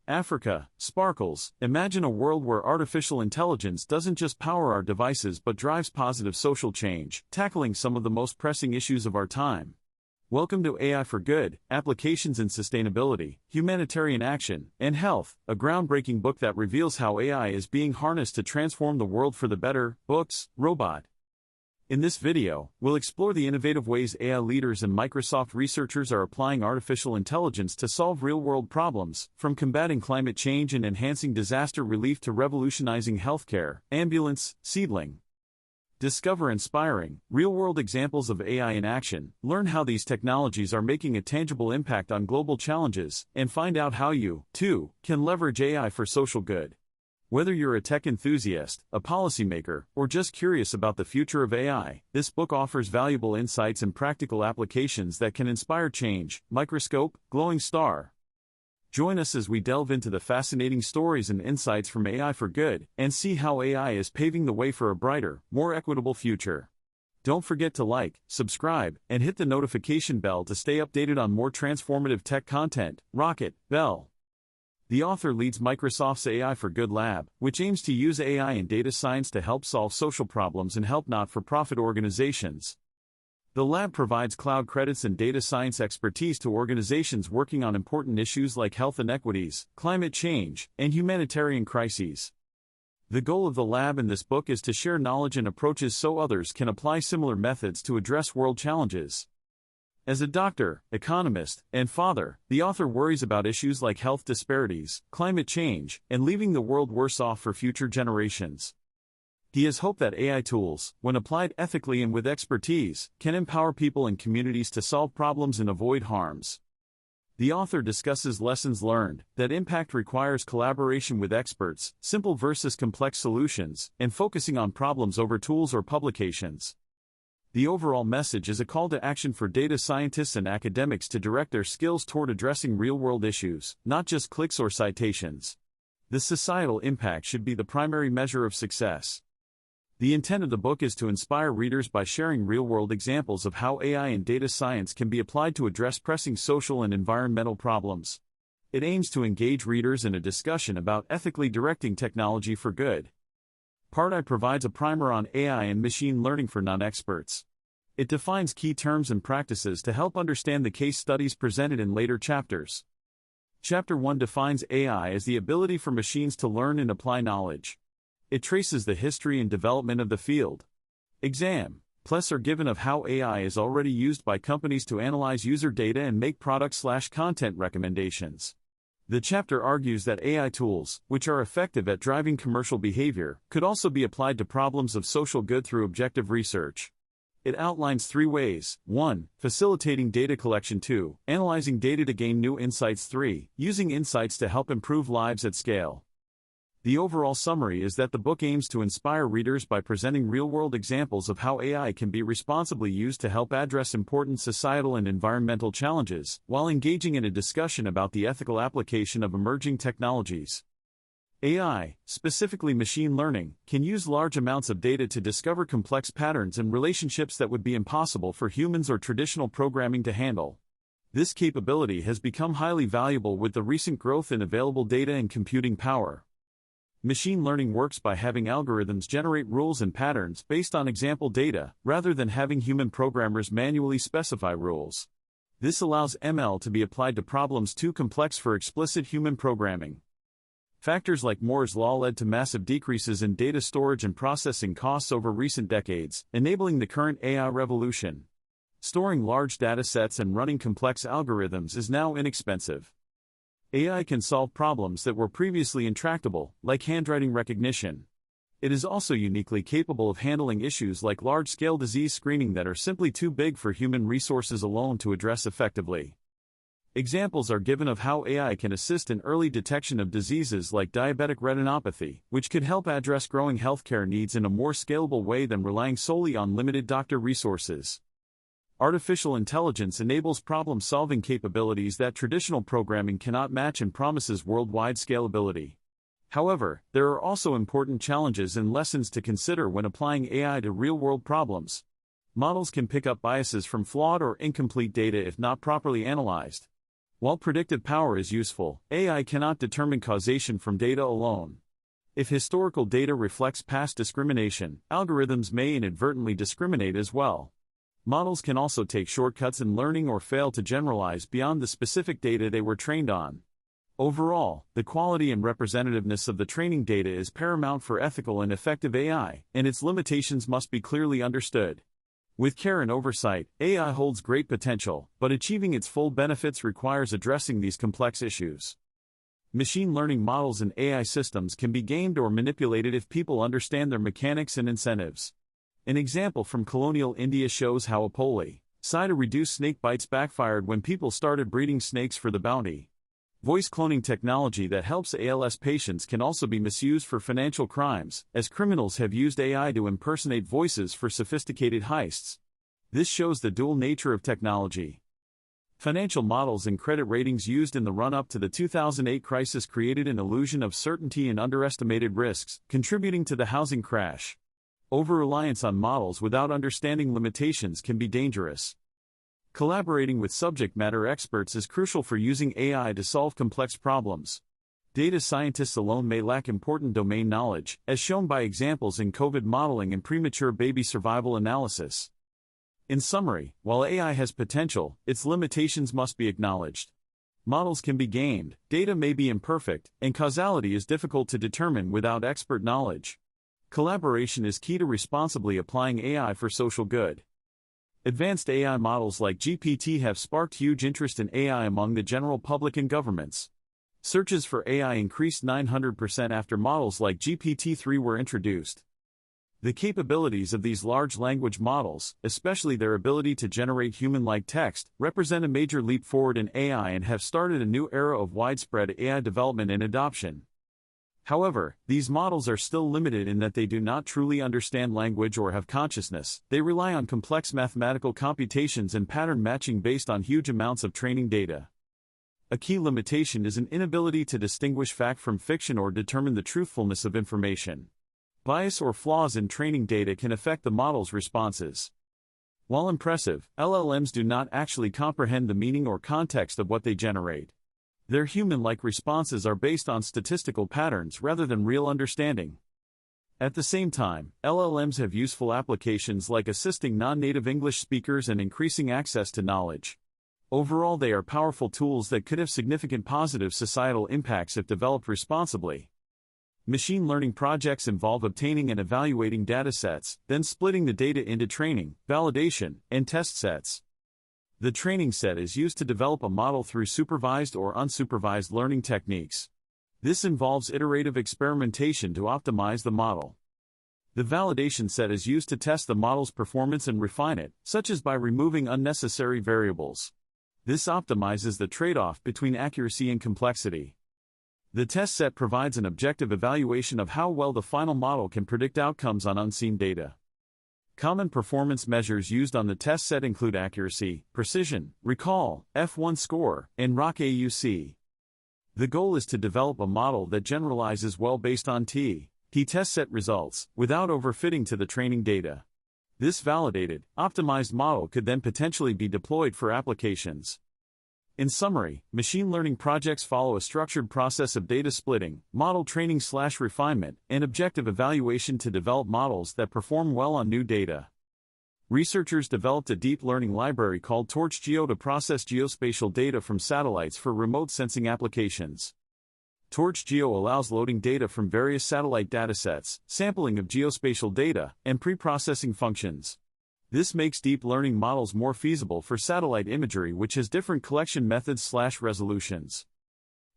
Africa, sparkles. Imagine a world where artificial intelligence doesn't just power our devices but drives positive social change, tackling some of the most pressing issues of our time. Welcome to AI for Good, Applications in Sustainability, Humanitarian Action, and Health, a groundbreaking book that reveals how AI is being harnessed to transform the world for the better. Books, Robot. In this video, we'll explore the innovative ways AI leaders and Microsoft researchers are applying artificial intelligence to solve real-world problems, from combating climate change and enhancing disaster relief to revolutionizing healthcare, ambulance, seedling. Discover inspiring, real-world examples of AI in action, learn how these technologies are making a tangible impact on global challenges, and find out how you, too, can leverage AI for social good. Whether you're a tech enthusiast, a policymaker, or just curious about the future of AI, this book offers valuable insights and practical applications that can inspire change. Microscope, Glowing Star. Join us as we delve into the fascinating stories and insights from AI for Good, and see how AI is paving the way for a brighter, more equitable future. Don't forget to like, subscribe, and hit the notification bell to stay updated on more transformative tech content. Rocket, Bell. The author leads Microsoft's AI for Good lab, which aims to use AI and data science to help solve social problems and help not-for-profit organizations. The lab provides cloud credits and data science expertise to organizations working on important issues like health inequities, climate change, and humanitarian crises. The goal of the lab in this book is to share knowledge and approaches so others can apply similar methods to address world challenges. As a doctor, economist, and father, the author worries about issues like health disparities, climate change, and leaving the world worse off for future generations. He has hope that AI tools, when applied ethically and with expertise, can empower people and communities to solve problems and avoid harms. The author discusses lessons learned, that impact requires collaboration with experts, simple versus complex solutions, and focusing on problems over tools or publications. The overall message is a call to action for data scientists and academics to direct their skills toward addressing real-world issues, not just clicks or citations. The societal impact should be the primary measure of success. The intent of the book is to inspire readers by sharing real-world examples of how AI and data science can be applied to address pressing social and environmental problems. It aims to engage readers in a discussion about ethically directing technology for good. Part I provides a primer on AI and machine learning for non-experts. It defines key terms and practices to help understand the case studies presented in later chapters. Chapter 1 defines AI as the ability for machines to learn and apply knowledge. It traces the history and development of the field. Examples are given of how AI is already used by companies to analyze user data and make product/content recommendations. The chapter argues that AI tools, which are effective at driving commercial behavior, could also be applied to problems of social good through objective research. It outlines 3 ways: 1. Facilitating data collection. 2. Analyzing data to gain new insights. 3. Using insights to help improve lives at scale. The overall summary is that the book aims to inspire readers by presenting real-world examples of how AI can be responsibly used to help address important societal and environmental challenges, while engaging in a discussion about the ethical application of emerging technologies. AI, specifically machine learning, can use large amounts of data to discover complex patterns and relationships that would be impossible for humans or traditional programming to handle. This capability has become highly valuable with the recent growth in available data and computing power. Machine learning works by having algorithms generate rules and patterns based on example data, rather than having human programmers manually specify rules. This allows ML to be applied to problems too complex for explicit human programming. Factors like Moore's law led to massive decreases in data storage and processing costs over recent decades, enabling the current AI revolution. Storing large datasets and running complex algorithms is now inexpensive. AI can solve problems that were previously intractable, like handwriting recognition. It is also uniquely capable of handling issues like large-scale disease screening that are simply too big for human resources alone to address effectively. Examples are given of how AI can assist in early detection of diseases like diabetic retinopathy, which could help address growing healthcare needs in a more scalable way than relying solely on limited doctor resources. Artificial intelligence enables problem-solving capabilities that traditional programming cannot match and promises worldwide scalability. However, there are also important challenges and lessons to consider when applying AI to real-world problems. Models can pick up biases from flawed or incomplete data if not properly analyzed. While predictive power is useful, AI cannot determine causation from data alone. If historical data reflects past discrimination, algorithms may inadvertently discriminate as well. Models can also take shortcuts in learning or fail to generalize beyond the specific data they were trained on. Overall, the quality and representativeness of the training data is paramount for ethical and effective AI, and its limitations must be clearly understood. With care and oversight, AI holds great potential, but achieving its full benefits requires addressing these complex issues. Machine learning models and AI systems can be gamed or manipulated if people understand their mechanics and incentives. An example from colonial India shows how a policy to reduce snake bites backfired when people started breeding snakes for the bounty. Voice cloning technology that helps ALS patients can also be misused for financial crimes, as criminals have used AI to impersonate voices for sophisticated heists. This shows the dual nature of technology. Financial models and credit ratings used in the run-up to the 2008 crisis created an illusion of certainty and underestimated risks, contributing to the housing crash. Over-reliance on models without understanding limitations can be dangerous. Collaborating with subject matter experts is crucial for using AI to solve complex problems. Data scientists alone may lack important domain knowledge, as shown by examples in COVID modeling and premature baby survival analysis. In summary, while AI has potential, its limitations must be acknowledged. Models can be gamed, data may be imperfect, and causality is difficult to determine without expert knowledge. Collaboration is key to responsibly applying AI for social good. Advanced AI models like GPT have sparked huge interest in AI among the general public and governments. Searches for AI increased 900% after models like GPT-3 were introduced. The capabilities of these large language models, especially their ability to generate human-like text, represent a major leap forward in AI and have started a new era of widespread AI development and adoption. However, these models are still limited in that they do not truly understand language or have consciousness. They rely on complex mathematical computations and pattern matching based on huge amounts of training data. A key limitation is an inability to distinguish fact from fiction or determine the truthfulness of information. Bias or flaws in training data can affect the model's responses. While impressive, LLMs do not actually comprehend the meaning or context of what they generate. Their human-like responses are based on statistical patterns rather than real understanding. At the same time, LLMs have useful applications like assisting non-native English speakers and increasing access to knowledge. Overall, they are powerful tools that could have significant positive societal impacts if developed responsibly. Machine learning projects involve obtaining and evaluating datasets, then splitting the data into training, validation, and test sets. The training set is used to develop a model through supervised or unsupervised learning techniques. This involves iterative experimentation to optimize the model. The validation set is used to test the model's performance and refine it, such as by removing unnecessary variables. This optimizes the trade-off between accuracy and complexity. The test set provides an objective evaluation of how well the final model can predict outcomes on unseen data. Common performance measures used on the test set include accuracy, precision, recall, F1 score, and ROC-AUC. The goal is to develop a model that generalizes well based on test set results, without overfitting to the training data. This validated, optimized model could then potentially be deployed for applications. In summary, machine learning projects follow a structured process of data splitting, model training/refinement, and objective evaluation to develop models that perform well on new data. Researchers developed a deep learning library called TorchGeo to process geospatial data from satellites for remote sensing applications. TorchGeo allows loading data from various satellite datasets, sampling of geospatial data, and pre-processing functions. This makes deep learning models more feasible for satellite imagery, which has different collection methods/resolutions.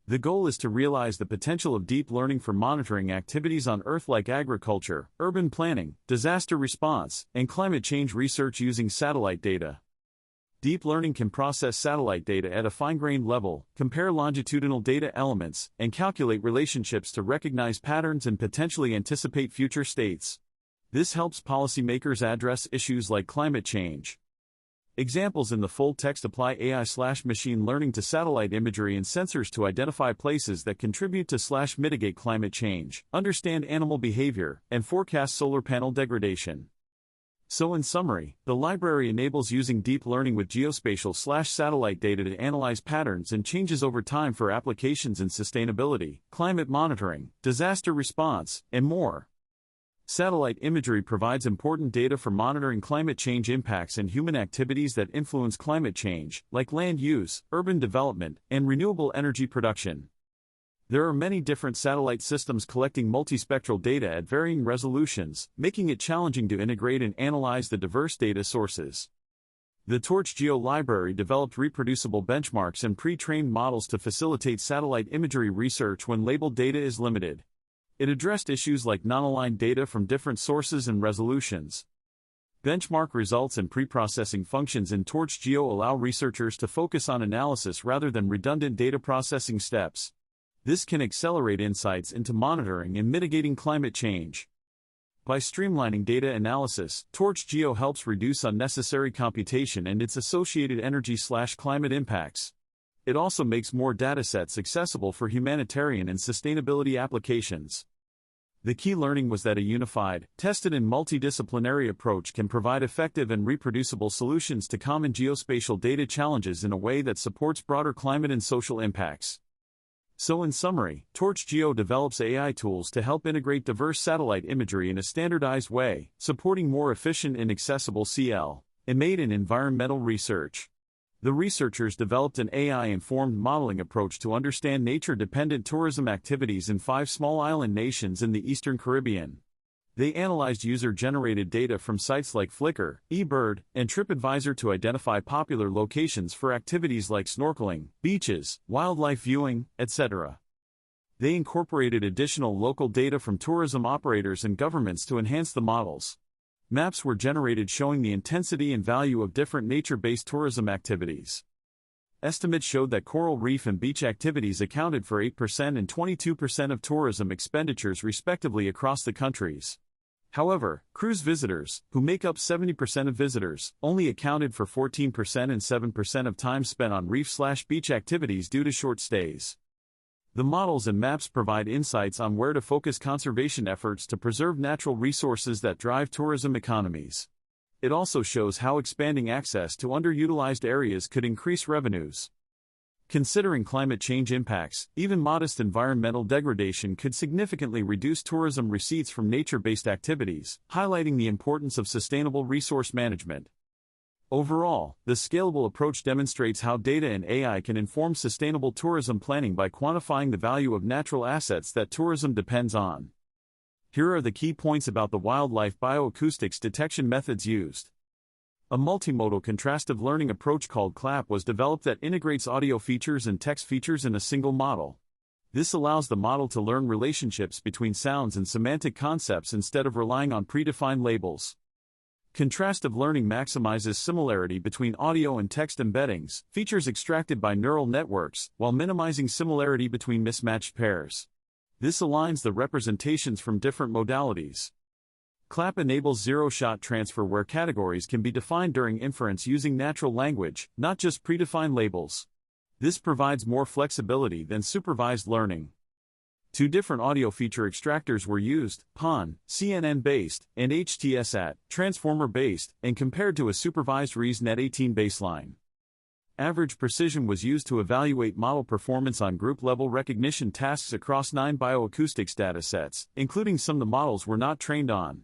The goal is to realize the potential of deep learning for monitoring activities on Earth like agriculture, urban planning, disaster response, and climate change research using satellite data. Deep learning can process satellite data at a fine-grained level, compare longitudinal data elements, and calculate relationships to recognize patterns and potentially anticipate future states. This helps policymakers address issues like climate change. Examples in the full text apply AI/machine learning to satellite imagery and sensors to identify places that contribute to mitigate climate change, understand animal behavior, and forecast solar panel degradation. So in summary, the library enables using deep learning with geospatial/satellite data to analyze patterns and changes over time for applications in sustainability, climate monitoring, disaster response, and more. Satellite imagery provides important data for monitoring climate change impacts and human activities that influence climate change, like land use, urban development, and renewable energy production. There are many different satellite systems collecting multispectral data at varying resolutions, making it challenging to integrate and analyze the diverse data sources. The Torch Geo library developed reproducible benchmarks and pre-trained models to facilitate satellite imagery research when labeled data is limited. It addressed issues like non-aligned data from different sources and resolutions. Benchmark results and pre-processing functions in Torch Geo allow researchers to focus on analysis rather than redundant data processing steps. This can accelerate insights into monitoring and mitigating climate change. By streamlining data analysis, Torch Geo helps reduce unnecessary computation and its associated energy/climate impacts. It also makes more datasets accessible for humanitarian and sustainability applications. The key learning was that a unified, tested and multidisciplinary approach can provide effective and reproducible solutions to common geospatial data challenges in a way that supports broader climate and social impacts. So in summary, Torch Geo develops AI tools to help integrate diverse satellite imagery in a standardized way, supporting more efficient and accessible CL and made in environmental research. The researchers developed an AI-informed modeling approach to understand nature-dependent tourism activities in 5 small island nations in the Eastern Caribbean. They analyzed user-generated data from sites like Flickr, eBird, and TripAdvisor to identify popular locations for activities like snorkeling, beaches, wildlife viewing, etc. They incorporated additional local data from tourism operators and governments to enhance the models. Maps were generated showing the intensity and value of different nature-based tourism activities. Estimates showed that coral reef and beach activities accounted for 8% and 22% of tourism expenditures respectively across the countries. However, cruise visitors, who make up 70% of visitors, only accounted for 14% and 7% of time spent on reef/beach activities due to short stays. The models and maps provide insights on where to focus conservation efforts to preserve natural resources that drive tourism economies. It also shows how expanding access to underutilized areas could increase revenues. Considering climate change impacts, even modest environmental degradation could significantly reduce tourism receipts from nature-based activities, highlighting the importance of sustainable resource management. Overall, the scalable approach demonstrates how data and AI can inform sustainable tourism planning by quantifying the value of natural assets that tourism depends on. Here are the key points about the wildlife bioacoustics detection methods used. A multimodal contrastive learning approach called CLAP was developed that integrates audio features and text features in a single model. This allows the model to learn relationships between sounds and semantic concepts instead of relying on predefined labels. Contrastive learning maximizes similarity between audio and text embeddings, features extracted by neural networks, while minimizing similarity between mismatched pairs. This aligns the representations from different modalities. CLAP enables zero-shot transfer where categories can be defined during inference using natural language, not just predefined labels. This provides more flexibility than supervised learning. 2 different audio feature extractors were used, PON, CNN-based, and HTSAT, transformer-based, and compared to a supervised ResNet18 baseline. Average precision was used to evaluate model performance on group-level recognition tasks across 9 bioacoustics datasets, including some the models were not trained on.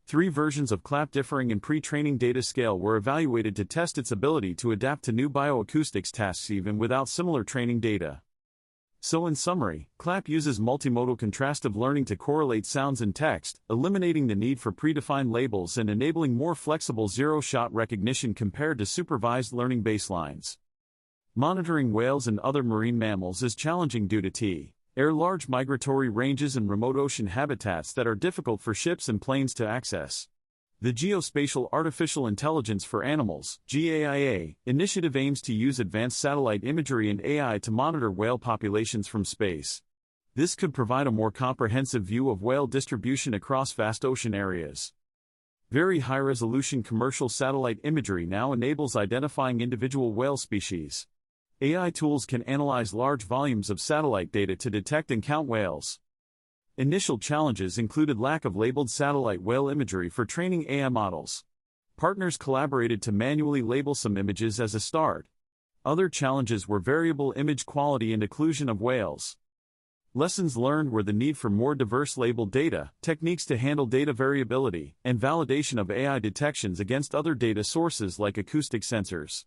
3 versions of CLAP differing in pre-training data scale were evaluated to test its ability to adapt to new bioacoustics tasks even without similar training data. So in summary, CLAP uses multimodal contrastive learning to correlate sounds and text, eliminating the need for predefined labels and enabling more flexible zero-shot recognition compared to supervised learning baselines. Monitoring whales and other marine mammals is challenging due to large migratory ranges and remote ocean habitats that are difficult for ships and planes to access. The Geospatial Artificial Intelligence for Animals (GAIA) initiative aims to use advanced satellite imagery and AI to monitor whale populations from space. This could provide a more comprehensive view of whale distribution across vast ocean areas. Very high-resolution commercial satellite imagery now enables identifying individual whale species. AI tools can analyze large volumes of satellite data to detect and count whales. Initial challenges included lack of labeled satellite whale imagery for training AI models. Partners collaborated to manually label some images as a start. Other challenges were variable image quality and occlusion of whales. Lessons learned were the need for more diverse labeled data, techniques to handle data variability, and validation of AI detections against other data sources like acoustic sensors.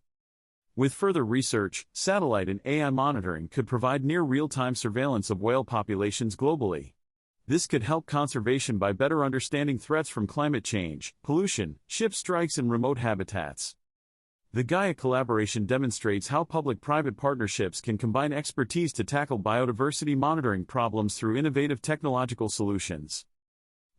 With further research, satellite and AI monitoring could provide near real-time surveillance of whale populations globally. This could help conservation by better understanding threats from climate change, pollution, ship strikes, and remote habitats. The Gaia collaboration demonstrates how public-private partnerships can combine expertise to tackle biodiversity monitoring problems through innovative technological solutions.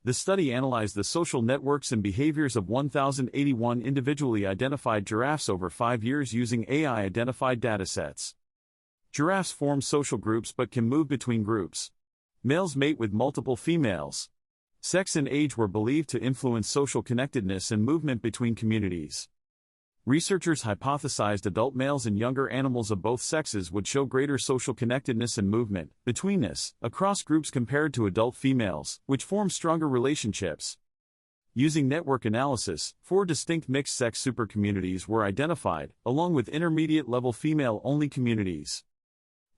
The study analyzed the social networks and behaviors of 1,081 individually identified giraffes over 5 years using AI-identified datasets. Giraffes form social groups but can move between groups. Males mate with multiple females. Sex and age were believed to influence social connectedness and movement between communities. Researchers hypothesized adult males and younger animals of both sexes would show greater social connectedness and movement, betweenness, across groups compared to adult females, which form stronger relationships. Using network analysis, 4 distinct mixed-sex supercommunities were identified, along with intermediate-level female-only communities.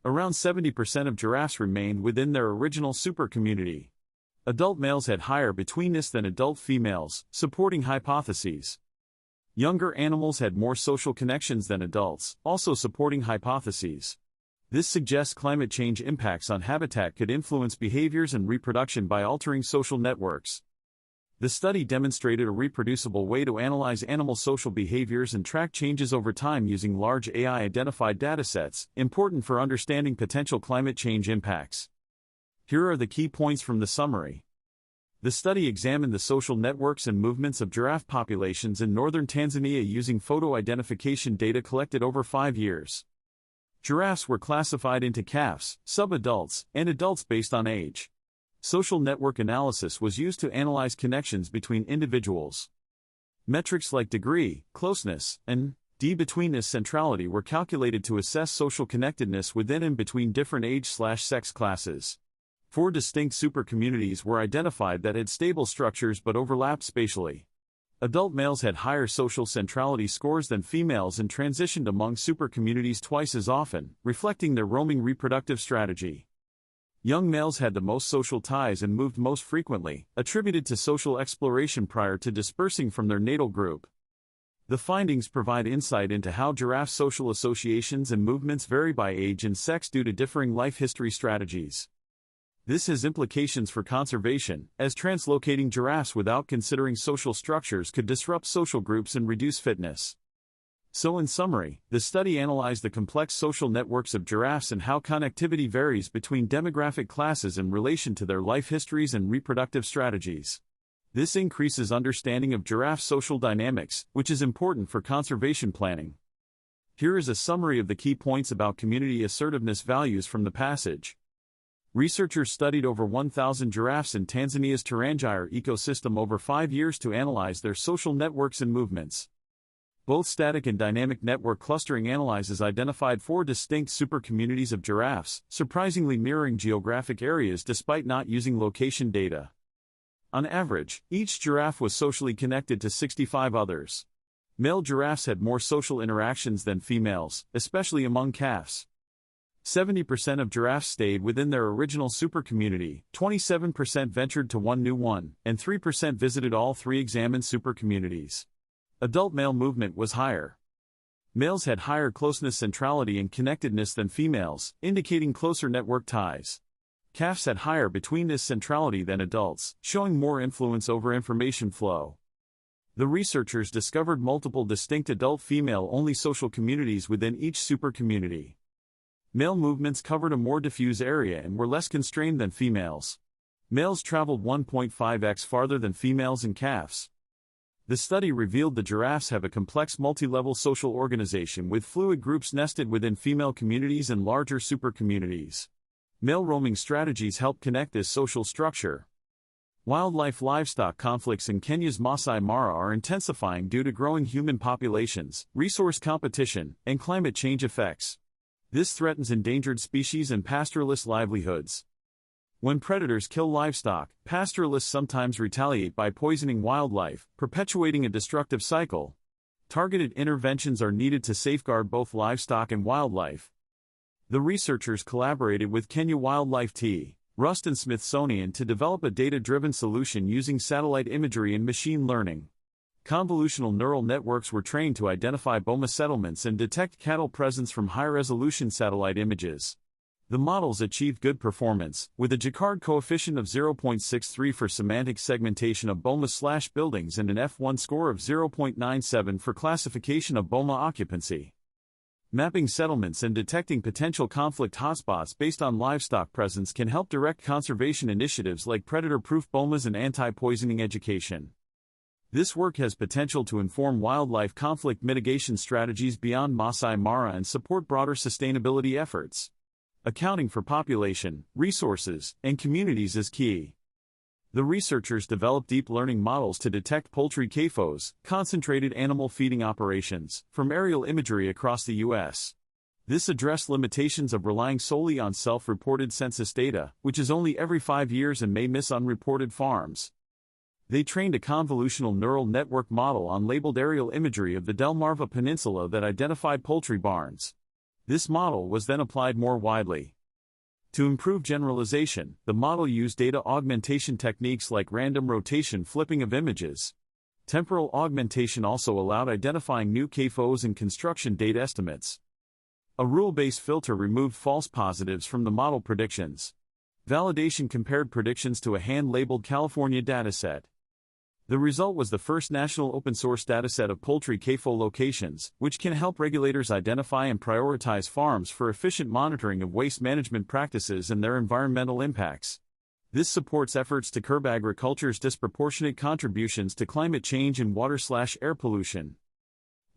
Around 70% of giraffes remained within their original supercommunity. Adult males had higher betweenness than adult females, supporting hypotheses. Younger animals had more social connections than adults, also supporting hypotheses. This suggests climate change impacts on habitat could influence behaviors and reproduction by altering social networks. The study demonstrated a reproducible way to analyze animal social behaviors and track changes over time using large AI-identified datasets, important for understanding potential climate change impacts. Here are the key points from the summary. The study examined the social networks and movements of giraffe populations in northern Tanzania using photo identification data collected over 5 years. Giraffes were classified into calves, subadults, and adults based on age. Social network analysis was used to analyze connections between individuals. Metrics like degree, closeness, and betweenness centrality were calculated to assess social connectedness within and between different age/sex classes. 4 distinct supercommunities were identified that had stable structures but overlapped spatially. Adult males had higher social centrality scores than females and transitioned among supercommunities twice as often, reflecting their roaming reproductive strategy. Young males had the most social ties and moved most frequently, attributed to social exploration prior to dispersing from their natal group. The findings provide insight into how giraffe social associations and movements vary by age and sex due to differing life history strategies. This has implications for conservation, as translocating giraffes without considering social structures could disrupt social groups and reduce fitness. So in summary, the study analyzed the complex social networks of giraffes and how connectivity varies between demographic classes in relation to their life histories and reproductive strategies. This increases understanding of giraffe social dynamics, which is important for conservation planning. Here is a summary of the key points about community assertiveness values from the passage. Researchers studied over 1,000 giraffes in Tanzania's Tarangire ecosystem over 5 years to analyze their social networks and movements. Both static and dynamic network clustering analyses identified 4 distinct supercommunities of giraffes, surprisingly mirroring geographic areas despite not using location data. On average, each giraffe was socially connected to 65 others. Male giraffes had more social interactions than females, especially among calves. 70% of giraffes stayed within their original supercommunity, 27% ventured to one new one, and 3% visited all 3 examined supercommunities. Adult male movement was higher. Males had higher closeness centrality and connectedness than females, indicating closer network ties. Calves had higher betweenness centrality than adults, showing more influence over information flow. The researchers discovered multiple distinct adult female-only social communities within each supercommunity. Male movements covered a more diffuse area and were less constrained than females. Males traveled 1.5x farther than females and calves. The study revealed the giraffes have a complex multi-level social organization with fluid groups nested within female communities and larger supercommunities. Male roaming strategies help connect this social structure. Wildlife-livestock conflicts in Kenya's Masai Mara are intensifying due to growing human populations, resource competition, and climate change effects. This threatens endangered species and pastoralist livelihoods. When predators kill livestock, pastoralists sometimes retaliate by poisoning wildlife, perpetuating a destructive cycle. Targeted interventions are needed to safeguard both livestock and wildlife. The researchers collaborated with Kenya Wildlife T. Rust and Smithsonian to develop a data-driven solution using satellite imagery and machine learning. Convolutional neural networks were trained to identify boma settlements and detect cattle presence from high-resolution satellite images. The models achieved good performance, with a Jacquard coefficient of 0.63 for semantic segmentation of bomas/buildings and an F1 score of 0.97 for classification of boma occupancy. Mapping settlements and detecting potential conflict hotspots based on livestock presence can help direct conservation initiatives like predator-proof bomas and anti-poisoning education. This work has potential to inform wildlife conflict mitigation strategies beyond Masai Mara and support broader sustainability efforts. Accounting for population, resources, and communities is key. The researchers developed deep learning models to detect poultry CAFOs, concentrated animal feeding operations, from aerial imagery across the U.S. This addressed limitations of relying solely on self-reported census data, which is only every 5 years and may miss unreported farms. They trained a convolutional neural network model on labeled aerial imagery of the Delmarva Peninsula that identified poultry barns. This model was then applied more widely. To improve generalization, the model used data augmentation techniques like random rotation flipping of images. Temporal augmentation also allowed identifying new CAFOs and construction date estimates. A rule-based filter removed false positives from the model predictions. Validation compared predictions to a hand-labeled California dataset. The result was the first national open-source dataset of poultry CAFO locations, which can help regulators identify and prioritize farms for efficient monitoring of waste management practices and their environmental impacts. This supports efforts to curb agriculture's disproportionate contributions to climate change and water/air pollution.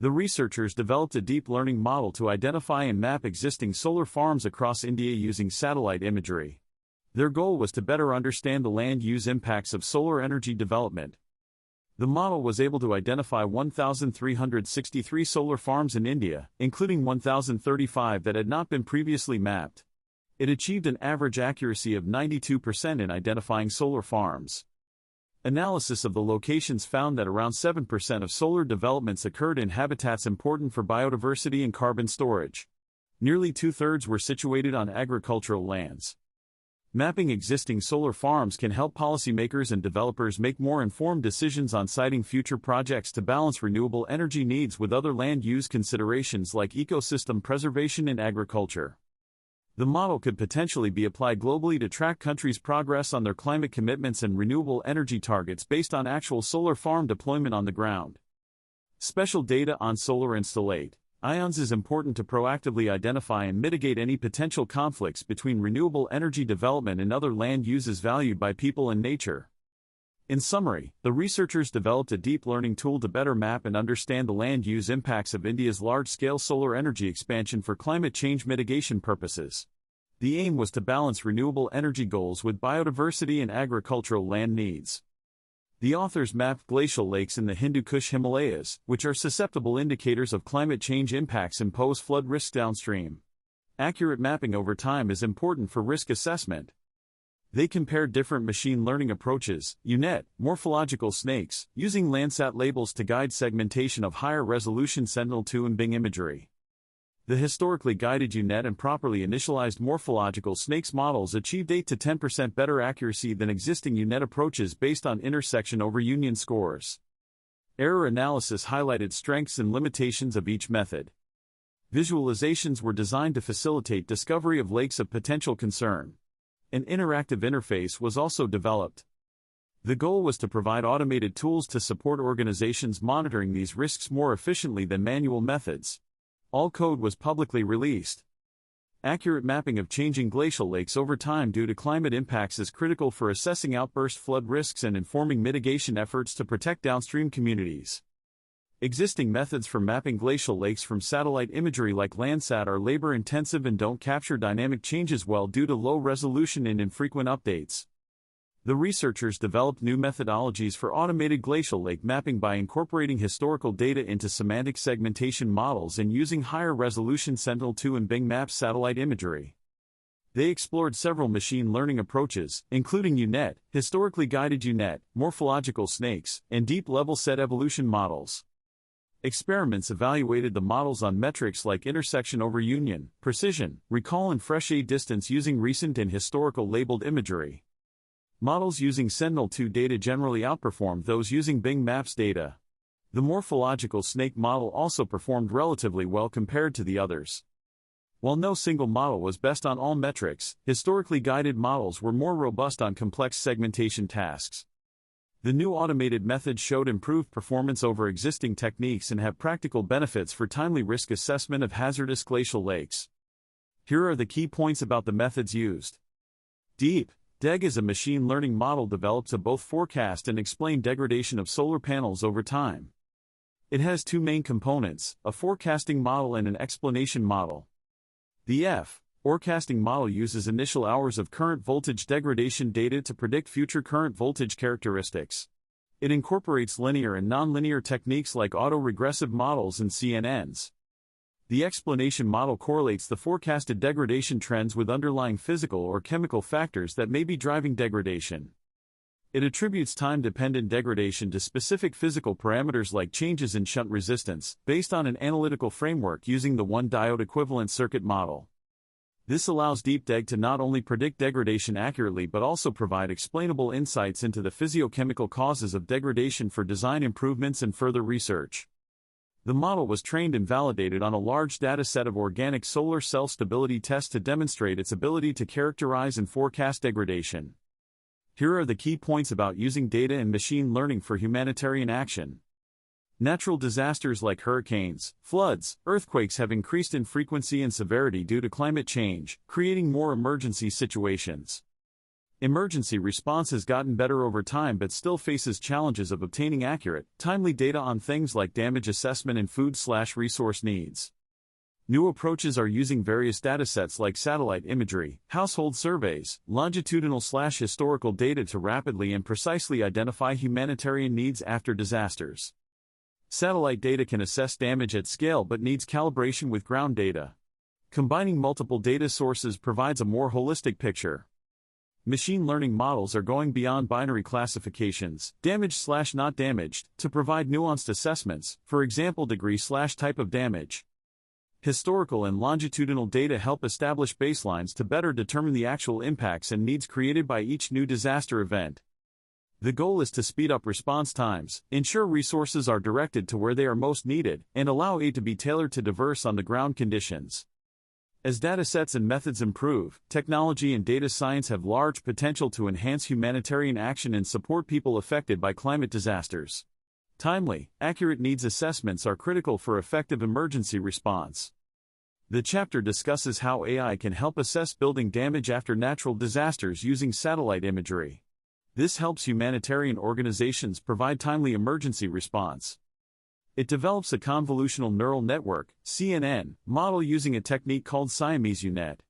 The researchers developed a deep learning model to identify and map existing solar farms across India using satellite imagery. Their goal was to better understand the land use impacts of solar energy development. The model was able to identify 1,363 solar farms in India, including 1,035 that had not been previously mapped. It achieved an average accuracy of 92% in identifying solar farms. Analysis of the locations found that around 7% of solar developments occurred in habitats important for biodiversity and carbon storage. Nearly 2/3 were situated on agricultural lands. Mapping existing solar farms can help policymakers and developers make more informed decisions on siting future projects to balance renewable energy needs with other land use considerations like ecosystem preservation and agriculture. The model could potentially be applied globally to track countries' progress on their climate commitments and renewable energy targets based on actual solar farm deployment on the ground. Special data on solar installation ions is important to proactively identify and mitigate any potential conflicts between renewable energy development and other land uses valued by people and nature. In summary, the researchers developed a deep learning tool to better map and understand the land use impacts of India's large-scale solar energy expansion for climate change mitigation purposes. The aim was to balance renewable energy goals with biodiversity and agricultural land needs. The authors mapped glacial lakes in the Hindu Kush Himalayas, which are susceptible indicators of climate change impacts and pose flood risks downstream. Accurate mapping over time is important for risk assessment. They compared different machine learning approaches, UNet, morphological snakes, using Landsat labels to guide segmentation of higher resolution Sentinel-2 and Bing imagery. The historically guided UNet and properly initialized morphological snakes models achieved 8 to 10% better accuracy than existing UNet approaches based on intersection over union scores. Error analysis highlighted strengths and limitations of each method. Visualizations were designed to facilitate discovery of lakes of potential concern. An interactive interface was also developed. The goal was to provide automated tools to support organizations monitoring these risks more efficiently than manual methods. All code was publicly released. Accurate mapping of changing glacial lakes over time due to climate impacts is critical for assessing outburst flood risks and informing mitigation efforts to protect downstream communities. Existing methods for mapping glacial lakes from satellite imagery like Landsat are labor-intensive and don't capture dynamic changes well due to low resolution and infrequent updates. The researchers developed new methodologies for automated glacial lake mapping by incorporating historical data into semantic segmentation models and using higher resolution Sentinel-2 and Bing Maps satellite imagery. They explored several machine learning approaches, including UNet, historically guided UNet, morphological snakes, and deep-level set evolution models. Experiments evaluated the models on metrics like intersection over union, precision, recall and fresh distance using recent and historical labeled imagery. Models using Sentinel-2 data generally outperformed those using Bing Maps data. The morphological snake model also performed relatively well compared to the others. While no single model was best on all metrics, historically guided models were more robust on complex segmentation tasks. The new automated methods showed improved performance over existing techniques and have practical benefits for timely risk assessment of hazardous glacial lakes. Here are the key points about the methods used. Deep DEG is a machine learning model developed to both forecast and explain degradation of solar panels over time. It has two main components, a forecasting model and an explanation model. The forecasting model uses initial hours of current voltage degradation data to predict future current voltage characteristics. It incorporates linear and nonlinear techniques like autoregressive models and CNNs. The explanation model correlates the forecasted degradation trends with underlying physical or chemical factors that may be driving degradation. It attributes time-dependent degradation to specific physical parameters like changes in shunt resistance, based on an analytical framework using the one-diode equivalent circuit model. This allows DeepDeg to not only predict degradation accurately but also provide explainable insights into the physiochemical causes of degradation for design improvements and further research. The model was trained and validated on a large dataset of organic solar cell stability tests to demonstrate its ability to characterize and forecast degradation. Here are the key points about using data and machine learning for humanitarian action. Natural disasters like hurricanes, floods, earthquakes have increased in frequency and severity due to climate change, creating more emergency situations. Emergency response has gotten better over time but still faces challenges of obtaining accurate, timely data on things like damage assessment and food/resource needs. New approaches are using various datasets like satellite imagery, household surveys, longitudinal/historical data to rapidly and precisely identify humanitarian needs after disasters. Satellite data can assess damage at scale but needs calibration with ground data. Combining multiple data sources provides a more holistic picture. Machine learning models are going beyond binary classifications, damaged/not damaged, to provide nuanced assessments, for example degree/type of damage. Historical and longitudinal data help establish baselines to better determine the actual impacts and needs created by each new disaster event. The goal is to speed up response times, ensure resources are directed to where they are most needed, and allow aid to be tailored to diverse on-the-ground conditions. As datasets and methods improve, technology and data science have large potential to enhance humanitarian action and support people affected by climate disasters. Timely, accurate needs assessments are critical for effective emergency response. The chapter discusses how AI can help assess building damage after natural disasters using satellite imagery. This helps humanitarian organizations provide timely emergency response. It develops a convolutional neural network (CNN) model using a technique called Siamese UNet.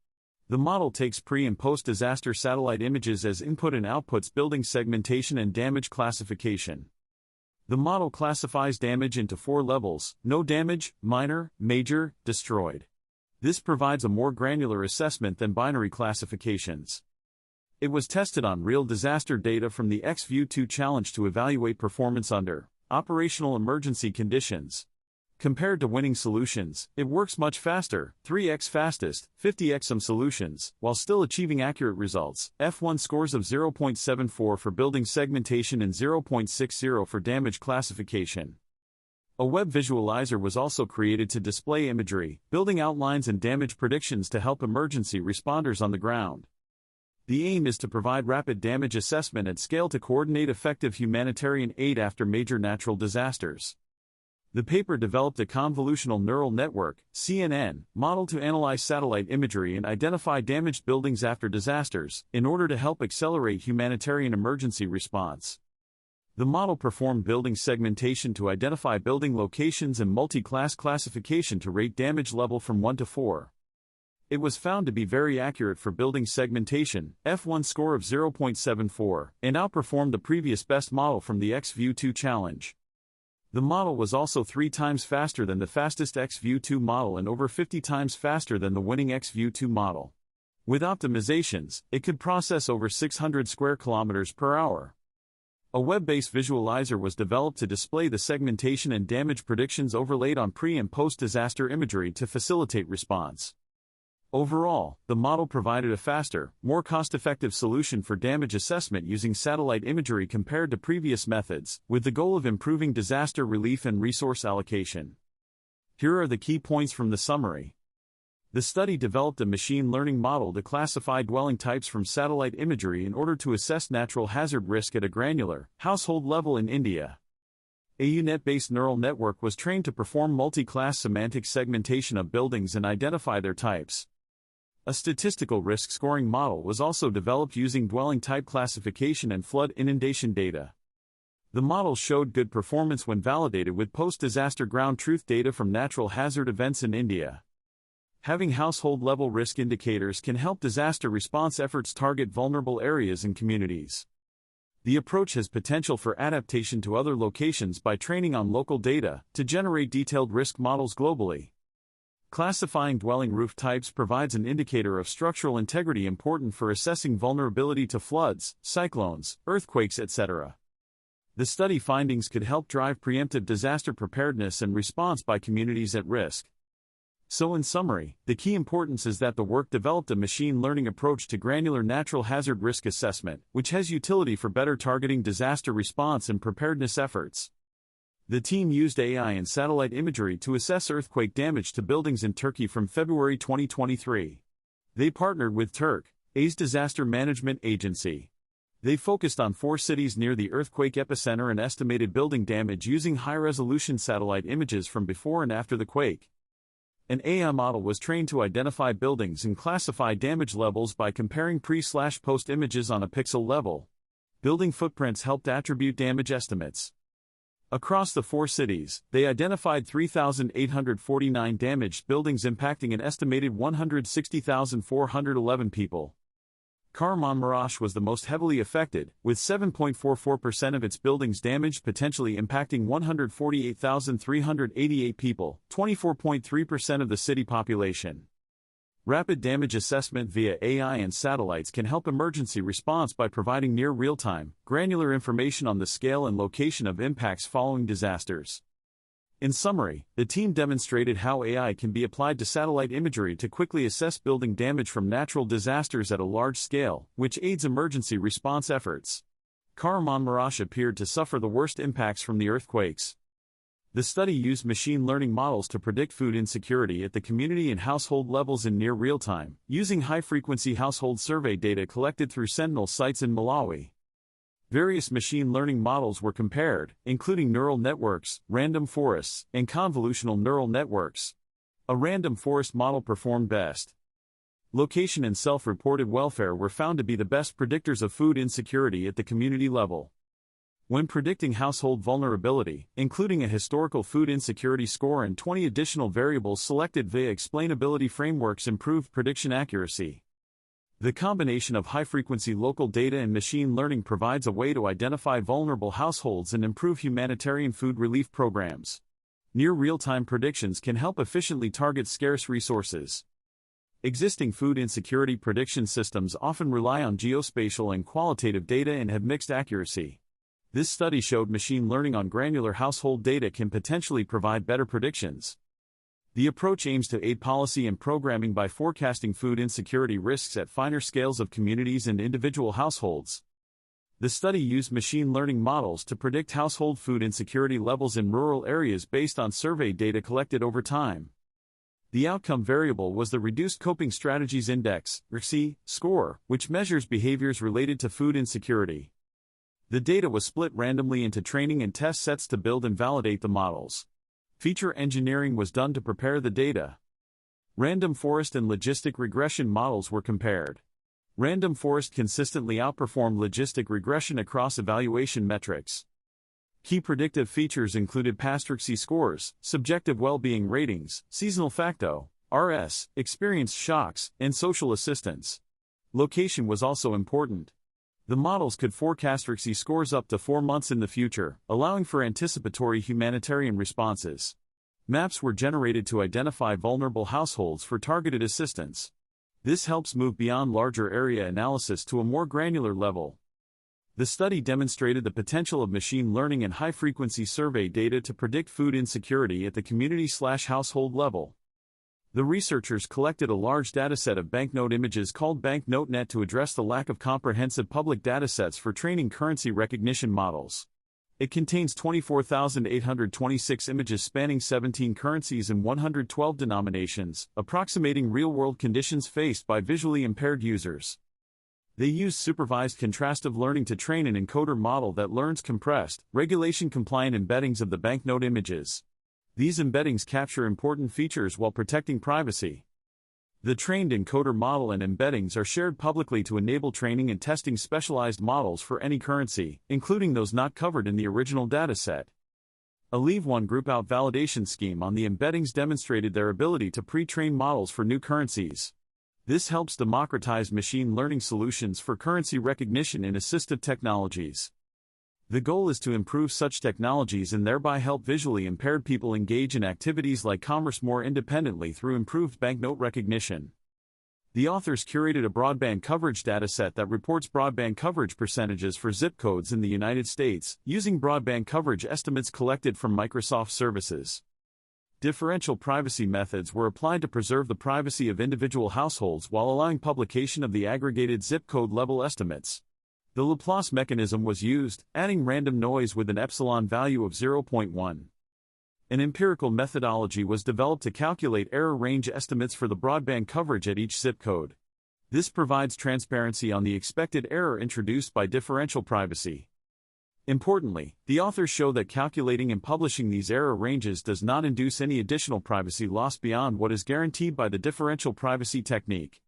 The model takes pre- and post-disaster satellite images as input and outputs building segmentation and damage classification. The model classifies damage into 4 levels: no damage, minor, major, destroyed. This provides a more granular assessment than binary classifications. It was tested on real disaster data from the XView 2 challenge to evaluate performance under operational emergency conditions. Compared to winning solutions, it works much faster, 3x fastest, 50x some solutions, while still achieving accurate results. F1 scores of 0.74 for building segmentation and 0.60 for damage classification. A web visualizer was also created to display imagery, building outlines and damage predictions to help emergency responders on the ground. The aim is to provide rapid damage assessment at scale to coordinate effective humanitarian aid after major natural disasters. The paper developed a convolutional neural network (CNN) model to analyze satellite imagery and identify damaged buildings after disasters, in order to help accelerate humanitarian emergency response. The model performed building segmentation to identify building locations and multi-class classification to rate damage level from 1 to 4. It was found to be very accurate for building segmentation, F1 score of 0.74, and outperformed the previous best model from the XView 2 challenge. The model was also 3 times faster than the fastest XView 2 model and over 50 times faster than the winning XView 2 model. With optimizations, it could process over 600 square kilometers per hour. A web-based visualizer was developed to display the segmentation and damage predictions overlaid on pre- and post-disaster imagery to facilitate response. Overall, the model provided a faster, more cost-effective solution for damage assessment using satellite imagery compared to previous methods, with the goal of improving disaster relief and resource allocation. Here are the key points from the summary. The study developed a machine learning model to classify dwelling types from satellite imagery in order to assess natural hazard risk at a granular, household level in India. A U-net-based neural network was trained to perform multi-class semantic segmentation of buildings and identify their types. A statistical risk scoring model was also developed using dwelling type classification and flood inundation data. The model showed good performance when validated with post-disaster ground truth data from natural hazard events in India. Having household-level risk indicators can help disaster response efforts target vulnerable areas and communities. The approach has potential for adaptation to other locations by training on local data to generate detailed risk models globally. Classifying dwelling roof types provides an indicator of structural integrity important for assessing vulnerability to floods, cyclones, earthquakes, etc. The study findings could help drive preemptive disaster preparedness and response by communities at risk. So in summary, the key importance is that the work developed a machine learning approach to granular natural hazard risk assessment, which has utility for better targeting disaster response and preparedness efforts. The team used AI and satellite imagery to assess earthquake damage to buildings in Turkey from February 2023. They partnered with Turkey's disaster management agency. They focused on 4 cities near the earthquake epicenter and estimated building damage using high-resolution satellite images from before and after the quake. An AI model was trained to identify buildings and classify damage levels by comparing pre/post images on a pixel level. Building footprints helped attribute damage estimates. Across the 4 cities, they identified 3,849 damaged buildings impacting an estimated 160,411 people. Kahramanmaraş was the most heavily affected, with 7.44% of its buildings damaged, potentially impacting 148,388 people, 24.3% of the city population. Rapid damage assessment via AI and satellites can help emergency response by providing near real-time, granular information on the scale and location of impacts following disasters. In summary, the team demonstrated how AI can be applied to satellite imagery to quickly assess building damage from natural disasters at a large scale, which aids emergency response efforts. Kahramanmaraş appeared to suffer the worst impacts from the earthquakes. The study used machine learning models to predict food insecurity at the community and household levels in near real time, using high-frequency household survey data collected through Sentinel sites in Malawi. Various machine learning models were compared, including neural networks, random forests, and convolutional neural networks. A random forest model performed best. Location and self-reported welfare were found to be the best predictors of food insecurity at the community level. When predicting household vulnerability, including a historical food insecurity score and 20 additional variables selected via explainability frameworks improved prediction accuracy. The combination of high-frequency local data and machine learning provides a way to identify vulnerable households and improve humanitarian food relief programs. Near real-time predictions can help efficiently target scarce resources. Existing food insecurity prediction systems often rely on geospatial and qualitative data and have mixed accuracy. This study showed machine learning on granular household data can potentially provide better predictions. The approach aims to aid policy and programming by forecasting food insecurity risks at finer scales of communities and individual households. The study used machine learning models to predict household food insecurity levels in rural areas based on survey data collected over time. The outcome variable was the Reduced Coping Strategies Index (RCI) score, which measures behaviors related to food insecurity. The data was split randomly into training and test sets to build and validate the models. Feature engineering was done to prepare the data. Random forest and logistic regression models were compared. Random forest consistently outperformed logistic regression across evaluation metrics. Key predictive features included past RCI scores, subjective well-being ratings, seasonal facto, RS, experienced shocks, and social assistance. Location was also important. The models could forecast RCI scores up to 4 months in the future, allowing for anticipatory humanitarian responses. Maps were generated to identify vulnerable households for targeted assistance. This helps move beyond larger area analysis to a more granular level. The study demonstrated the potential of machine learning and high-frequency survey data to predict food insecurity at the community/household level. The researchers collected a large dataset of banknote images called BanknoteNet to address the lack of comprehensive public datasets for training currency recognition models. It contains 24,826 images spanning 17 currencies and 112 denominations, approximating real-world conditions faced by visually impaired users. They used supervised contrastive learning to train an encoder model that learns compressed, regulation-compliant embeddings of the banknote images. These embeddings capture important features while protecting privacy. The trained encoder model and embeddings are shared publicly to enable training and testing specialized models for any currency, including those not covered in the original dataset. A Leave-One group-out validation scheme on the embeddings demonstrated their ability to pre-train models for new currencies. This helps democratize machine learning solutions for currency recognition in assistive technologies. The goal is to improve such technologies and thereby help visually impaired people engage in activities like commerce more independently through improved banknote recognition. The authors curated a broadband coverage dataset that reports broadband coverage percentages for zip codes in the United States, using broadband coverage estimates collected from Microsoft services. Differential privacy methods were applied to preserve the privacy of individual households while allowing publication of the aggregated zip code level estimates. The Laplace mechanism was used, adding random noise with an epsilon value of 0.1. An empirical methodology was developed to calculate error range estimates for the broadband coverage at each zip code. This provides transparency on the expected error introduced by differential privacy. Importantly, the authors show that calculating and publishing these error ranges does not induce any additional privacy loss beyond what is guaranteed by the differential privacy technique.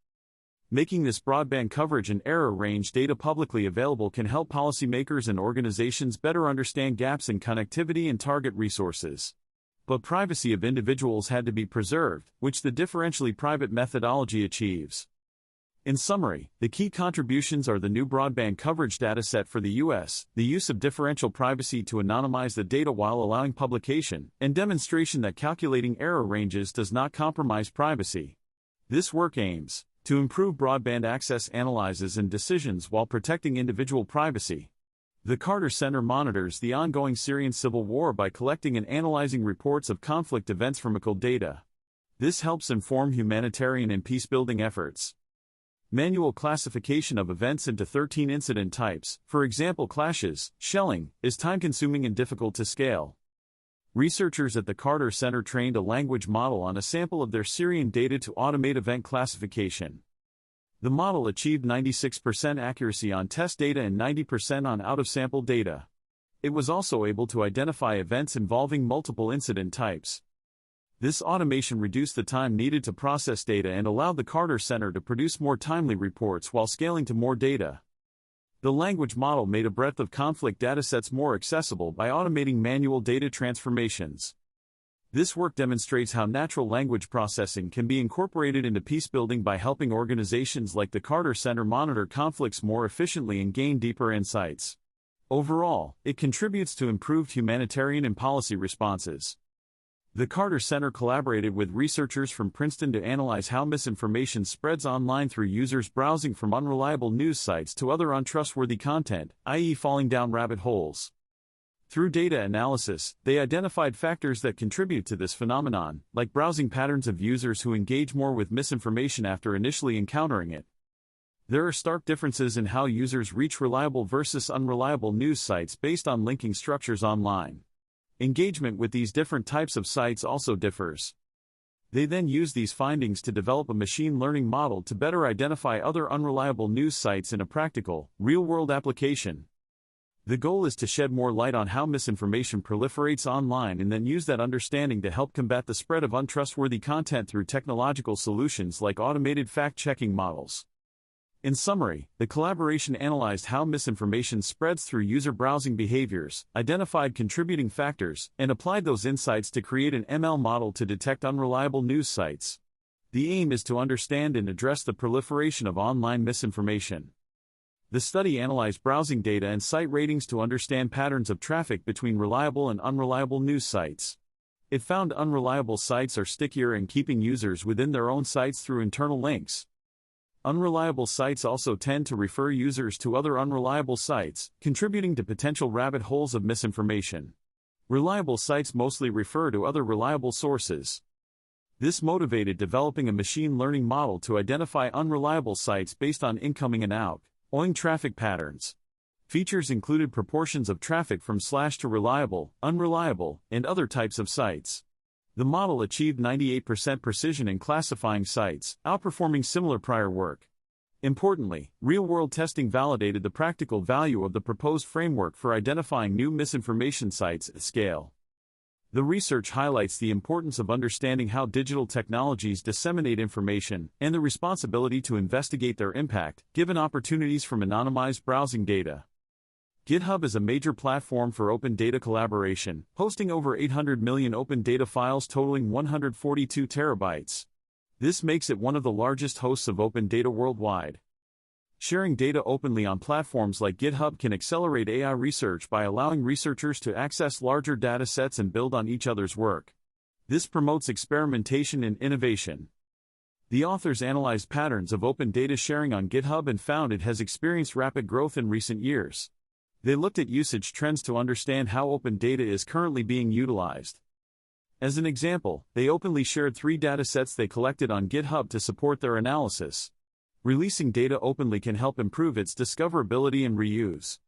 Making this broadband coverage and error range data publicly available can help policymakers and organizations better understand gaps in connectivity and target resources. But privacy of individuals had to be preserved, which the differentially private methodology achieves. In summary, the key contributions are the new broadband coverage dataset for the U.S., the use of differential privacy to anonymize the data while allowing publication, and demonstration that calculating error ranges does not compromise privacy. This work aims to improve broadband access analyses and decisions while protecting individual privacy. The Carter Center monitors the ongoing Syrian civil war by collecting and analyzing reports of conflict events from local data. This helps inform humanitarian and peacebuilding efforts. Manual classification of events into 13 incident types, for example clashes, shelling, is time-consuming and difficult to scale. Researchers at the Carter Center trained a language model on a sample of their Syrian data to automate event classification. The model achieved 96% accuracy on test data and 90% on out-of-sample data. It was also able to identify events involving multiple incident types. This automation reduced the time needed to process data and allowed the Carter Center to produce more timely reports while scaling to more data. The language model made a breadth of conflict datasets more accessible by automating manual data transformations. This work demonstrates how natural language processing can be incorporated into peacebuilding by helping organizations like the Carter Center monitor conflicts more efficiently and gain deeper insights. Overall, it contributes to improved humanitarian and policy responses. The Carter Center collaborated with researchers from Princeton to analyze how misinformation spreads online through users browsing from unreliable news sites to other untrustworthy content, i.e., falling down rabbit holes. Through data analysis, they identified factors that contribute to this phenomenon, like browsing patterns of users who engage more with misinformation after initially encountering it. There are stark differences in how users reach reliable versus unreliable news sites based on linking structures online. Engagement with these different types of sites also differs. They then use these findings to develop a machine learning model to better identify other unreliable news sites in a practical, real-world application. The goal is to shed more light on how misinformation proliferates online and then use that understanding to help combat the spread of untrustworthy content through technological solutions like automated fact-checking models. In summary, the collaboration analyzed how misinformation spreads through user browsing behaviors, identified contributing factors, and applied those insights to create an ML model to detect unreliable news sites. The aim is to understand and address the proliferation of online misinformation. The study analyzed browsing data and site ratings to understand patterns of traffic between reliable and unreliable news sites. It found unreliable sites are stickier in keeping users within their own sites through internal links. Unreliable sites also tend to refer users to other unreliable sites, contributing to potential rabbit holes of misinformation. Reliable sites mostly refer to other reliable sources. This motivated developing a machine learning model to identify unreliable sites based on incoming and outgoing traffic patterns. Features included proportions of traffic from / to reliable, unreliable, and other types of sites. The model achieved 98% precision in classifying sites, outperforming similar prior work. Importantly, real-world testing validated the practical value of the proposed framework for identifying new misinformation sites at scale. The research highlights the importance of understanding how digital technologies disseminate information and the responsibility to investigate their impact, given opportunities from anonymized browsing data. GitHub is a major platform for open data collaboration, hosting over 800 million open data files totaling 142 terabytes. This makes it one of the largest hosts of open data worldwide. Sharing data openly on platforms like GitHub can accelerate AI research by allowing researchers to access larger datasets and build on each other's work. This promotes experimentation and innovation. The authors analyzed patterns of open data sharing on GitHub and found it has experienced rapid growth in recent years. They looked at usage trends to understand how open data is currently being utilized. As an example, they openly shared 3 datasets they collected on GitHub to support their analysis. Releasing data openly can help improve its discoverability and reuse.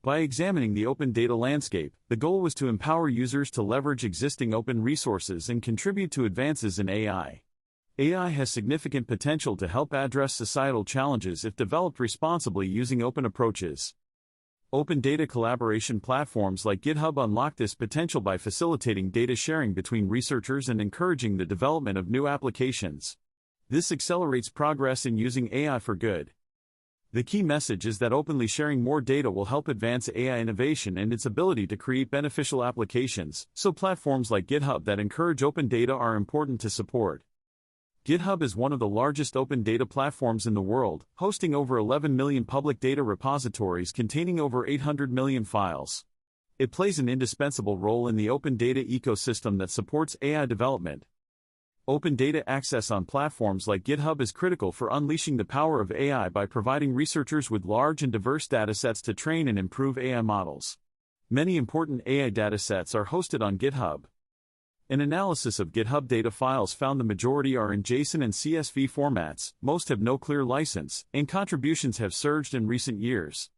By examining the open data landscape, the goal was to empower users to leverage existing open resources and contribute to advances in AI. AI has significant potential to help address societal challenges if developed responsibly using open approaches. Open data collaboration platforms like GitHub unlock this potential by facilitating data sharing between researchers and encouraging the development of new applications. This accelerates progress in using AI for good. The key message is that openly sharing more data will help advance AI innovation and its ability to create beneficial applications, so platforms like GitHub that encourage open data are important to support. GitHub is one of the largest open data platforms in the world, hosting over 11 million public data repositories containing over 800 million files. It plays an indispensable role in the open data ecosystem that supports AI development. Open data access on platforms like GitHub is critical for unleashing the power of AI by providing researchers with large and diverse datasets to train and improve AI models. Many important AI datasets are hosted on GitHub. An analysis of GitHub data files found the majority are in JSON and CSV formats, most have no clear license, and contributions have surged in recent years.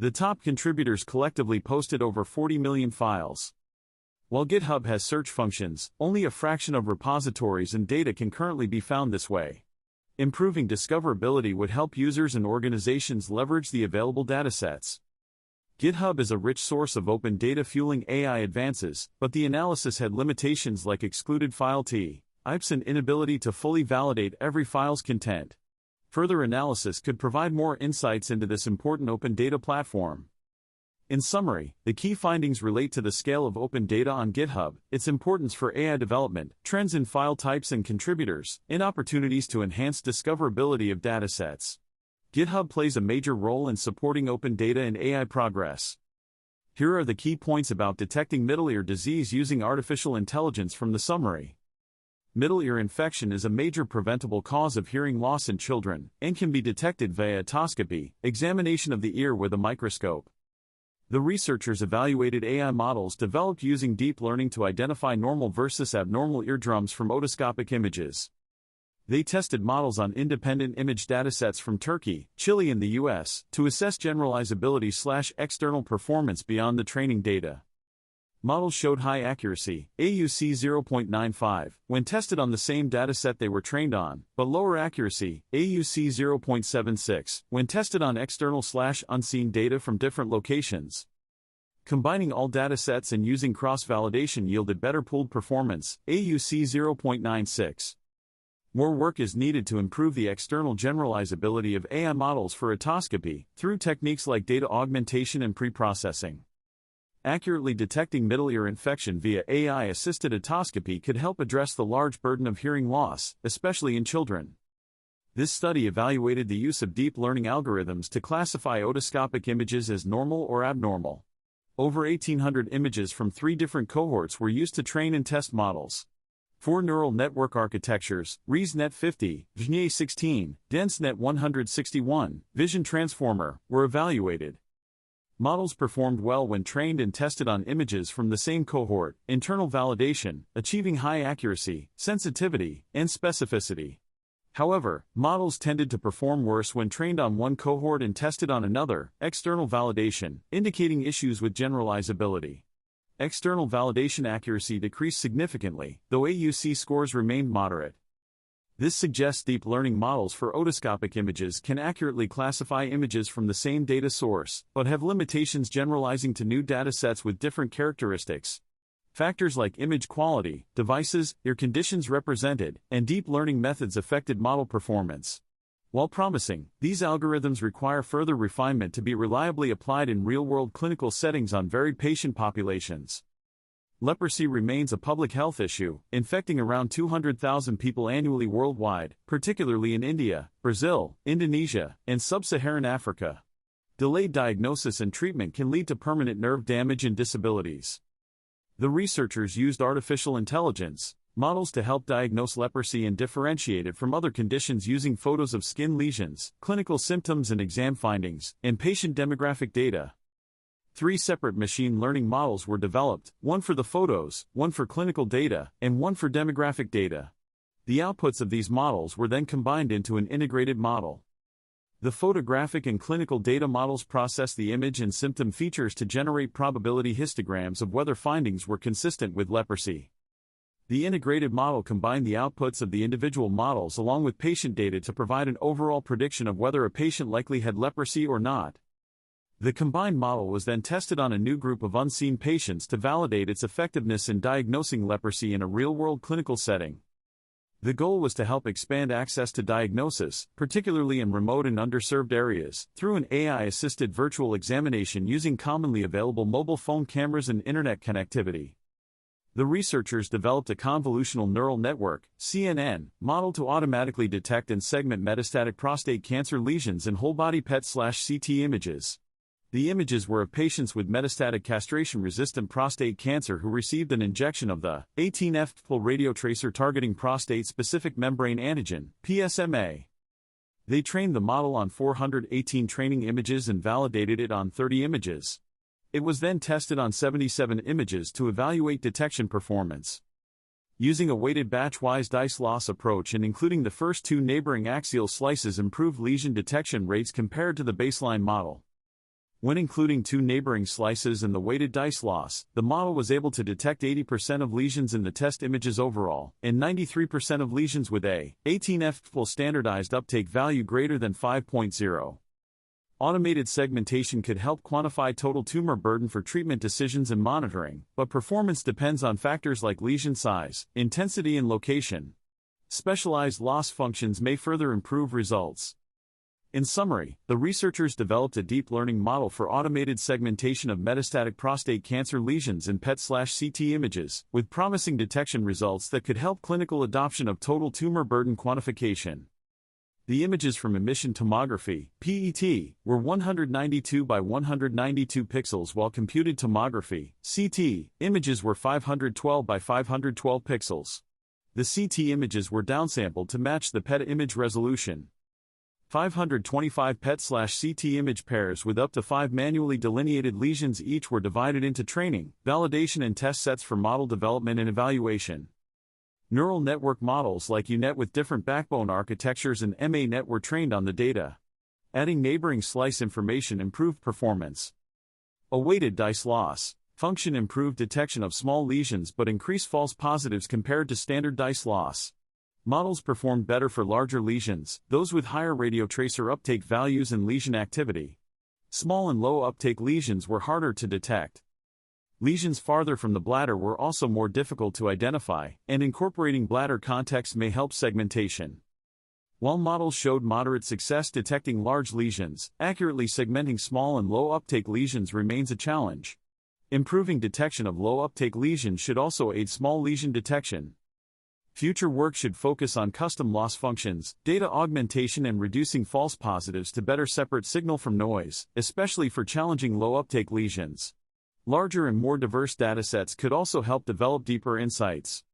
The top contributors collectively posted over 40 million files. While GitHub has search functions, only a fraction of repositories and data can currently be found this way. Improving discoverability would help users and organizations leverage the available datasets. GitHub is a rich source of open data fueling AI advances, but the analysis had limitations like excluded file types and inability to fully validate every file's content. Further analysis could provide more insights into this important open data platform. In summary, the key findings relate to the scale of open data on GitHub, its importance for AI development, trends in file types and contributors, and opportunities to enhance discoverability of datasets. GitHub plays a major role in supporting open data and AI progress. Here are the key points about detecting middle ear disease using artificial intelligence from the summary. Middle ear infection is a major preventable cause of hearing loss in children, and can be detected via otoscopy, examination of the ear with a microscope. The researchers evaluated AI models developed using deep learning to identify normal versus abnormal eardrums from otoscopic images. They tested models on independent image datasets from Turkey, Chile and the US, to assess generalizability/external performance beyond the training data. Models showed high accuracy, AUC 0.95, when tested on the same dataset they were trained on, but lower accuracy, AUC 0.76, when tested on external/unseen data from different locations. Combining all datasets and using cross-validation yielded better pooled performance, AUC 0.96. More work is needed to improve the external generalizability of AI models for otoscopy, through techniques like data augmentation and preprocessing. Accurately detecting middle ear infection via AI-assisted otoscopy could help address the large burden of hearing loss, especially in children. This study evaluated the use of deep learning algorithms to classify otoscopic images as normal or abnormal. Over 1,800 images from 3 different cohorts were used to train and test models. 4 neural network architectures, ResNet 50, VNE 16, DenseNet 161, Vision Transformer, were evaluated. Models performed well when trained and tested on images from the same cohort, internal validation, achieving high accuracy, sensitivity, and specificity. However, models tended to perform worse when trained on one cohort and tested on another, external validation, indicating issues with generalizability. External validation accuracy decreased significantly, though AUC scores remained moderate. This suggests deep learning models for otoscopic images can accurately classify images from the same data source, but have limitations generalizing to new datasets with different characteristics. Factors like image quality, devices, ear conditions represented, and deep learning methods affected model performance. While promising, these algorithms require further refinement to be reliably applied in real-world clinical settings on varied patient populations. Leprosy remains a public health issue, infecting around 200,000 people annually worldwide, particularly in India, Brazil, Indonesia, and sub-Saharan Africa. Delayed diagnosis and treatment can lead to permanent nerve damage and disabilities. The researchers used artificial intelligence models to help diagnose leprosy and differentiate it from other conditions using photos of skin lesions, clinical symptoms and exam findings, and patient demographic data. 3 separate machine learning models were developed, one for the photos, one for clinical data, and one for demographic data. The outputs of these models were then combined into an integrated model. The photographic and clinical data models processed the image and symptom features to generate probability histograms of whether findings were consistent with leprosy. The integrated model combined the outputs of the individual models along with patient data to provide an overall prediction of whether a patient likely had leprosy or not. The combined model was then tested on a new group of unseen patients to validate its effectiveness in diagnosing leprosy in a real-world clinical setting. The goal was to help expand access to diagnosis, particularly in remote and underserved areas, through an AI-assisted virtual examination using commonly available mobile phone cameras and internet connectivity. The researchers developed a convolutional neural network (CNN) model to automatically detect and segment metastatic prostate cancer lesions in whole-body PET/CT images. The images were of patients with metastatic castration-resistant prostate cancer who received an injection of the 18F radiotracer targeting prostate-specific membrane antigen (PSMA). They trained the model on 418 training images and validated it on 30 images. It was then tested on 77 images to evaluate detection performance. Using a weighted batch-wise dice loss approach and including the first 2 neighboring axial slices improved lesion detection rates compared to the baseline model. When including 2 neighboring slices and the weighted dice loss, the model was able to detect 80% of lesions in the test images overall, and 93% of lesions with a 18F standardized uptake value greater than 5.0. Automated segmentation could help quantify total tumor burden for treatment decisions and monitoring, but performance depends on factors like lesion size, intensity and location. Specialized loss functions may further improve results. In summary, the researchers developed a deep learning model for automated segmentation of metastatic prostate cancer lesions in PET/CT images, with promising detection results that could help clinical adoption of total tumor burden quantification. The images from emission tomography (PET) were 192 by 192 pixels while computed tomography (CT) images were 512 by 512 pixels. The CT images were downsampled to match the PET image resolution. 525 PET/CT image pairs with up to 5 manually delineated lesions each were divided into training, validation and test sets for model development and evaluation. Neural network models like UNet with different backbone architectures and MANet were trained on the data. Adding neighboring slice information improved performance. A weighted dice loss function improved detection of small lesions but increased false positives compared to standard dice loss. Models performed better for larger lesions, those with higher radiotracer uptake values and lesion activity. Small and low uptake lesions were harder to detect. Lesions farther from the bladder were also more difficult to identify, and incorporating bladder context may help segmentation. While models showed moderate success detecting large lesions, accurately segmenting small and low uptake lesions remains a challenge. Improving detection of low uptake lesions should also aid small lesion detection. Future work should focus on custom loss functions, data augmentation and reducing false positives to better separate signal from noise, especially for challenging low uptake lesions. Larger and more diverse datasets could also help develop deeper insights.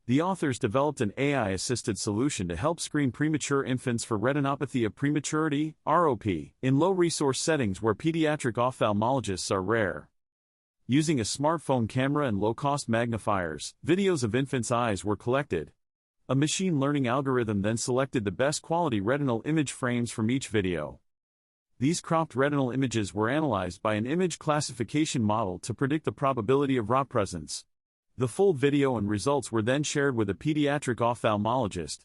The authors developed an AI-assisted solution to help screen premature infants for retinopathy of prematurity, ROP, in low-resource settings where pediatric ophthalmologists are rare. Using a smartphone camera and low-cost magnifiers, videos of infants' eyes were collected. A machine learning algorithm then selected the best quality retinal image frames from each video. These cropped retinal images were analyzed by an image classification model to predict the probability of ROP presence. The full video and results were then shared with a pediatric ophthalmologist.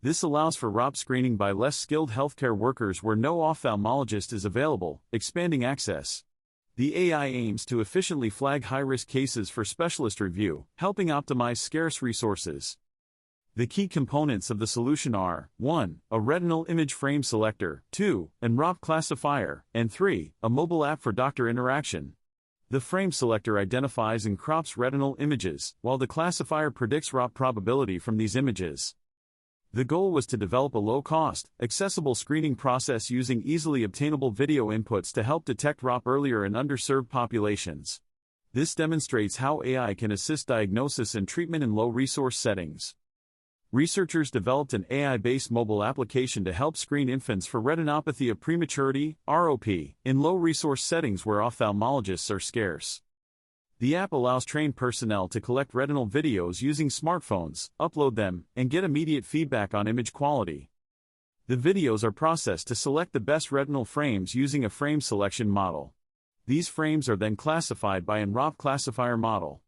This allows for ROP screening by less skilled healthcare workers where no ophthalmologist is available, expanding access. The AI aims to efficiently flag high-risk cases for specialist review, helping optimize scarce resources. The key components of the solution are 1. A retinal image frame selector, 2. An ROP classifier, and 3. A mobile app for doctor interaction. The frame selector identifies and crops retinal images, while the classifier predicts ROP probability from these images. The goal was to develop a low-cost, accessible screening process using easily obtainable video inputs to help detect ROP earlier in underserved populations. This demonstrates how AI can assist diagnosis and treatment in low-resource settings. Researchers developed an AI-based mobile application to help screen infants for retinopathy of prematurity, ROP, in low-resource settings where ophthalmologists are scarce. The app allows trained personnel to collect retinal videos using smartphones, upload them, and get immediate feedback on image quality. The videos are processed to select the best retinal frames using a frame selection model. These frames are then classified by an ROP classifier model.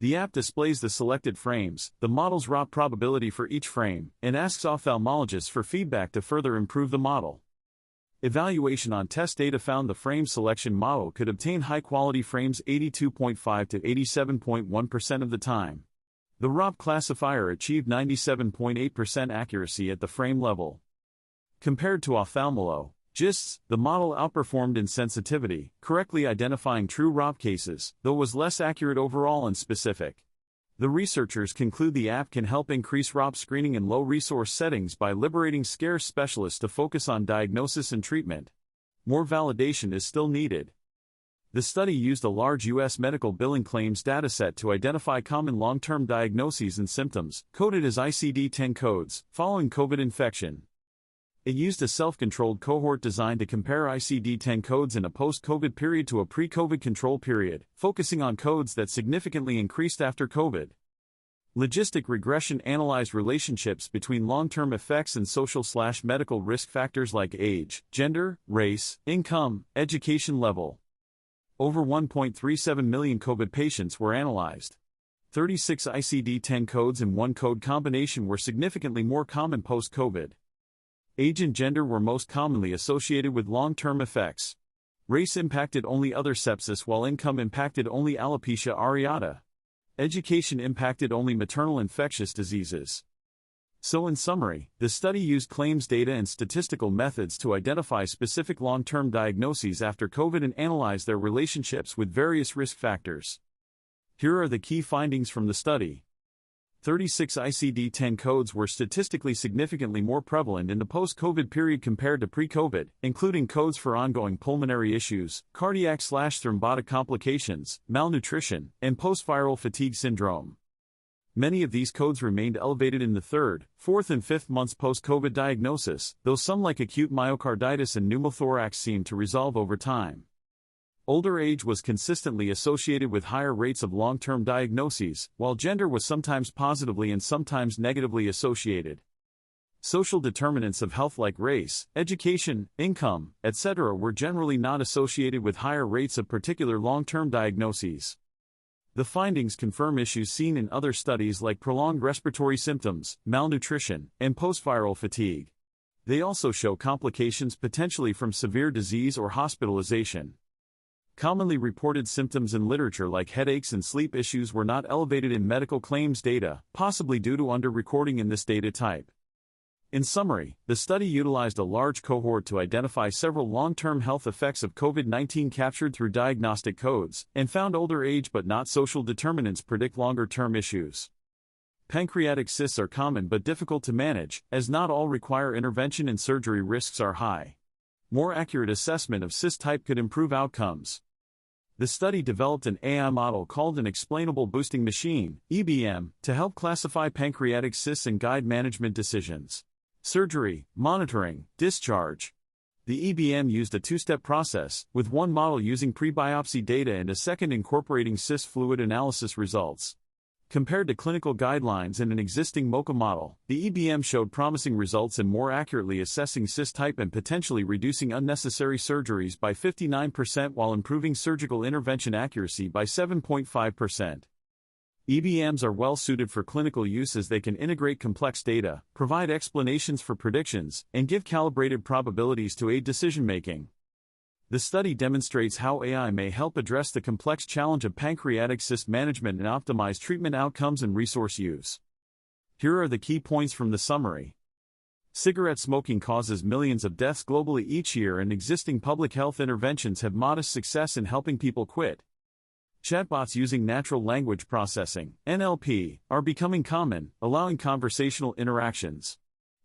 The app displays the selected frames, the model's ROP probability for each frame, and asks ophthalmologists for feedback to further improve the model. Evaluation on test data found the frame selection model could obtain high-quality frames 82.5 to 87.1% of the time. The ROP classifier achieved 97.8% accuracy at the frame level. Compared to ophthalmologists, the model outperformed in sensitivity, correctly identifying true ROP cases, though was less accurate overall and specific. The researchers conclude the app can help increase ROP screening in low-resource settings by liberating scarce specialists to focus on diagnosis and treatment. More validation is still needed. The study used a large U.S. medical billing claims dataset to identify common long-term diagnoses and symptoms, coded as ICD-10 codes, following COVID infection. It used a self-controlled cohort designed to compare ICD-10 codes in a post-COVID period to a pre-COVID control period, focusing on codes that significantly increased after COVID. Logistic regression analyzed relationships between long-term effects and social/medical risk factors like age, gender, race, income, education level. Over 1.37 million COVID patients were analyzed. 36 ICD-10 codes in one code combination were significantly more common post-COVID. Age and gender were most commonly associated with long-term effects. Race impacted only other sepsis while income impacted only alopecia areata. Education impacted only maternal infectious diseases. So in summary, the study used claims data and statistical methods to identify specific long-term diagnoses after COVID and analyze their relationships with various risk factors. Here are the key findings from the study. 36 ICD-10 codes were statistically significantly more prevalent in the post-COVID period compared to pre-COVID, including codes for ongoing pulmonary issues, cardiac/thrombotic complications, malnutrition, and post-viral fatigue syndrome. Many of these codes remained elevated in the third, fourth, and fifth months post-COVID diagnosis, though some like acute myocarditis and pneumothorax seemed to resolve over time. Older age was consistently associated with higher rates of long-term diagnoses, while gender was sometimes positively and sometimes negatively associated. Social determinants of health like race, education, income, etc. were generally not associated with higher rates of particular long-term diagnoses. The findings confirm issues seen in other studies like prolonged respiratory symptoms, malnutrition, and post-viral fatigue. They also show complications potentially from severe disease or hospitalization. Commonly reported symptoms in literature like headaches and sleep issues were not elevated in medical claims data, possibly due to under-recording in this data type. In summary, the study utilized a large cohort to identify several long-term health effects of COVID-19 captured through diagnostic codes, and found older age but not social determinants predict longer-term issues. Pancreatic cysts are common but difficult to manage, as not all require intervention and surgery risks are high. More accurate assessment of cyst type could improve outcomes. The study developed an AI model called an explainable boosting machine, EBM, to help classify pancreatic cysts and guide management decisions. Surgery, monitoring, discharge. The EBM used a two-step process, with one model using pre-biopsy data and a second incorporating cyst fluid analysis results. Compared to clinical guidelines and an existing MoCA model, the EBM showed promising results in more accurately assessing cyst type and potentially reducing unnecessary surgeries by 59% while improving surgical intervention accuracy by 7.5%. EBMs are well suited for clinical use as they can integrate complex data, provide explanations for predictions, and give calibrated probabilities to aid decision-making. The study demonstrates how AI may help address the complex challenge of pancreatic cyst management and optimize treatment outcomes and resource use. Here are the key points from the summary. Cigarette smoking causes millions of deaths globally each year, and existing public health interventions have modest success in helping people quit. Chatbots using natural language processing, NLP, are becoming common, allowing conversational interactions.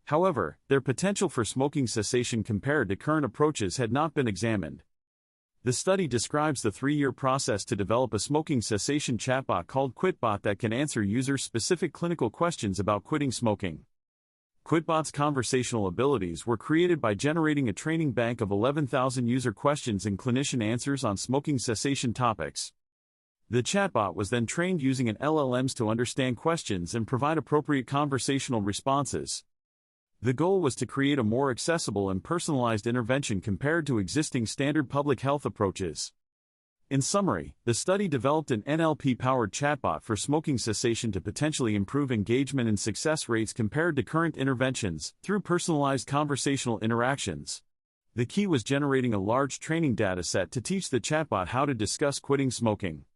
However, their potential for smoking cessation compared to current approaches had not been examined. The study describes the 3-year process to develop a smoking cessation chatbot called QuitBot that can answer user-specific clinical questions about quitting smoking. QuitBot's conversational abilities were created by generating a training bank of 11,000 user questions and clinician answers on smoking cessation topics. The chatbot was then trained using an LLMs to understand questions and provide appropriate conversational responses. The goal was to create a more accessible and personalized intervention compared to existing standard public health approaches. In summary, the study developed an NLP-powered chatbot for smoking cessation to potentially improve engagement and success rates compared to current interventions through personalized conversational interactions. The key was generating a large training dataset to teach the chatbot how to discuss quitting smoking.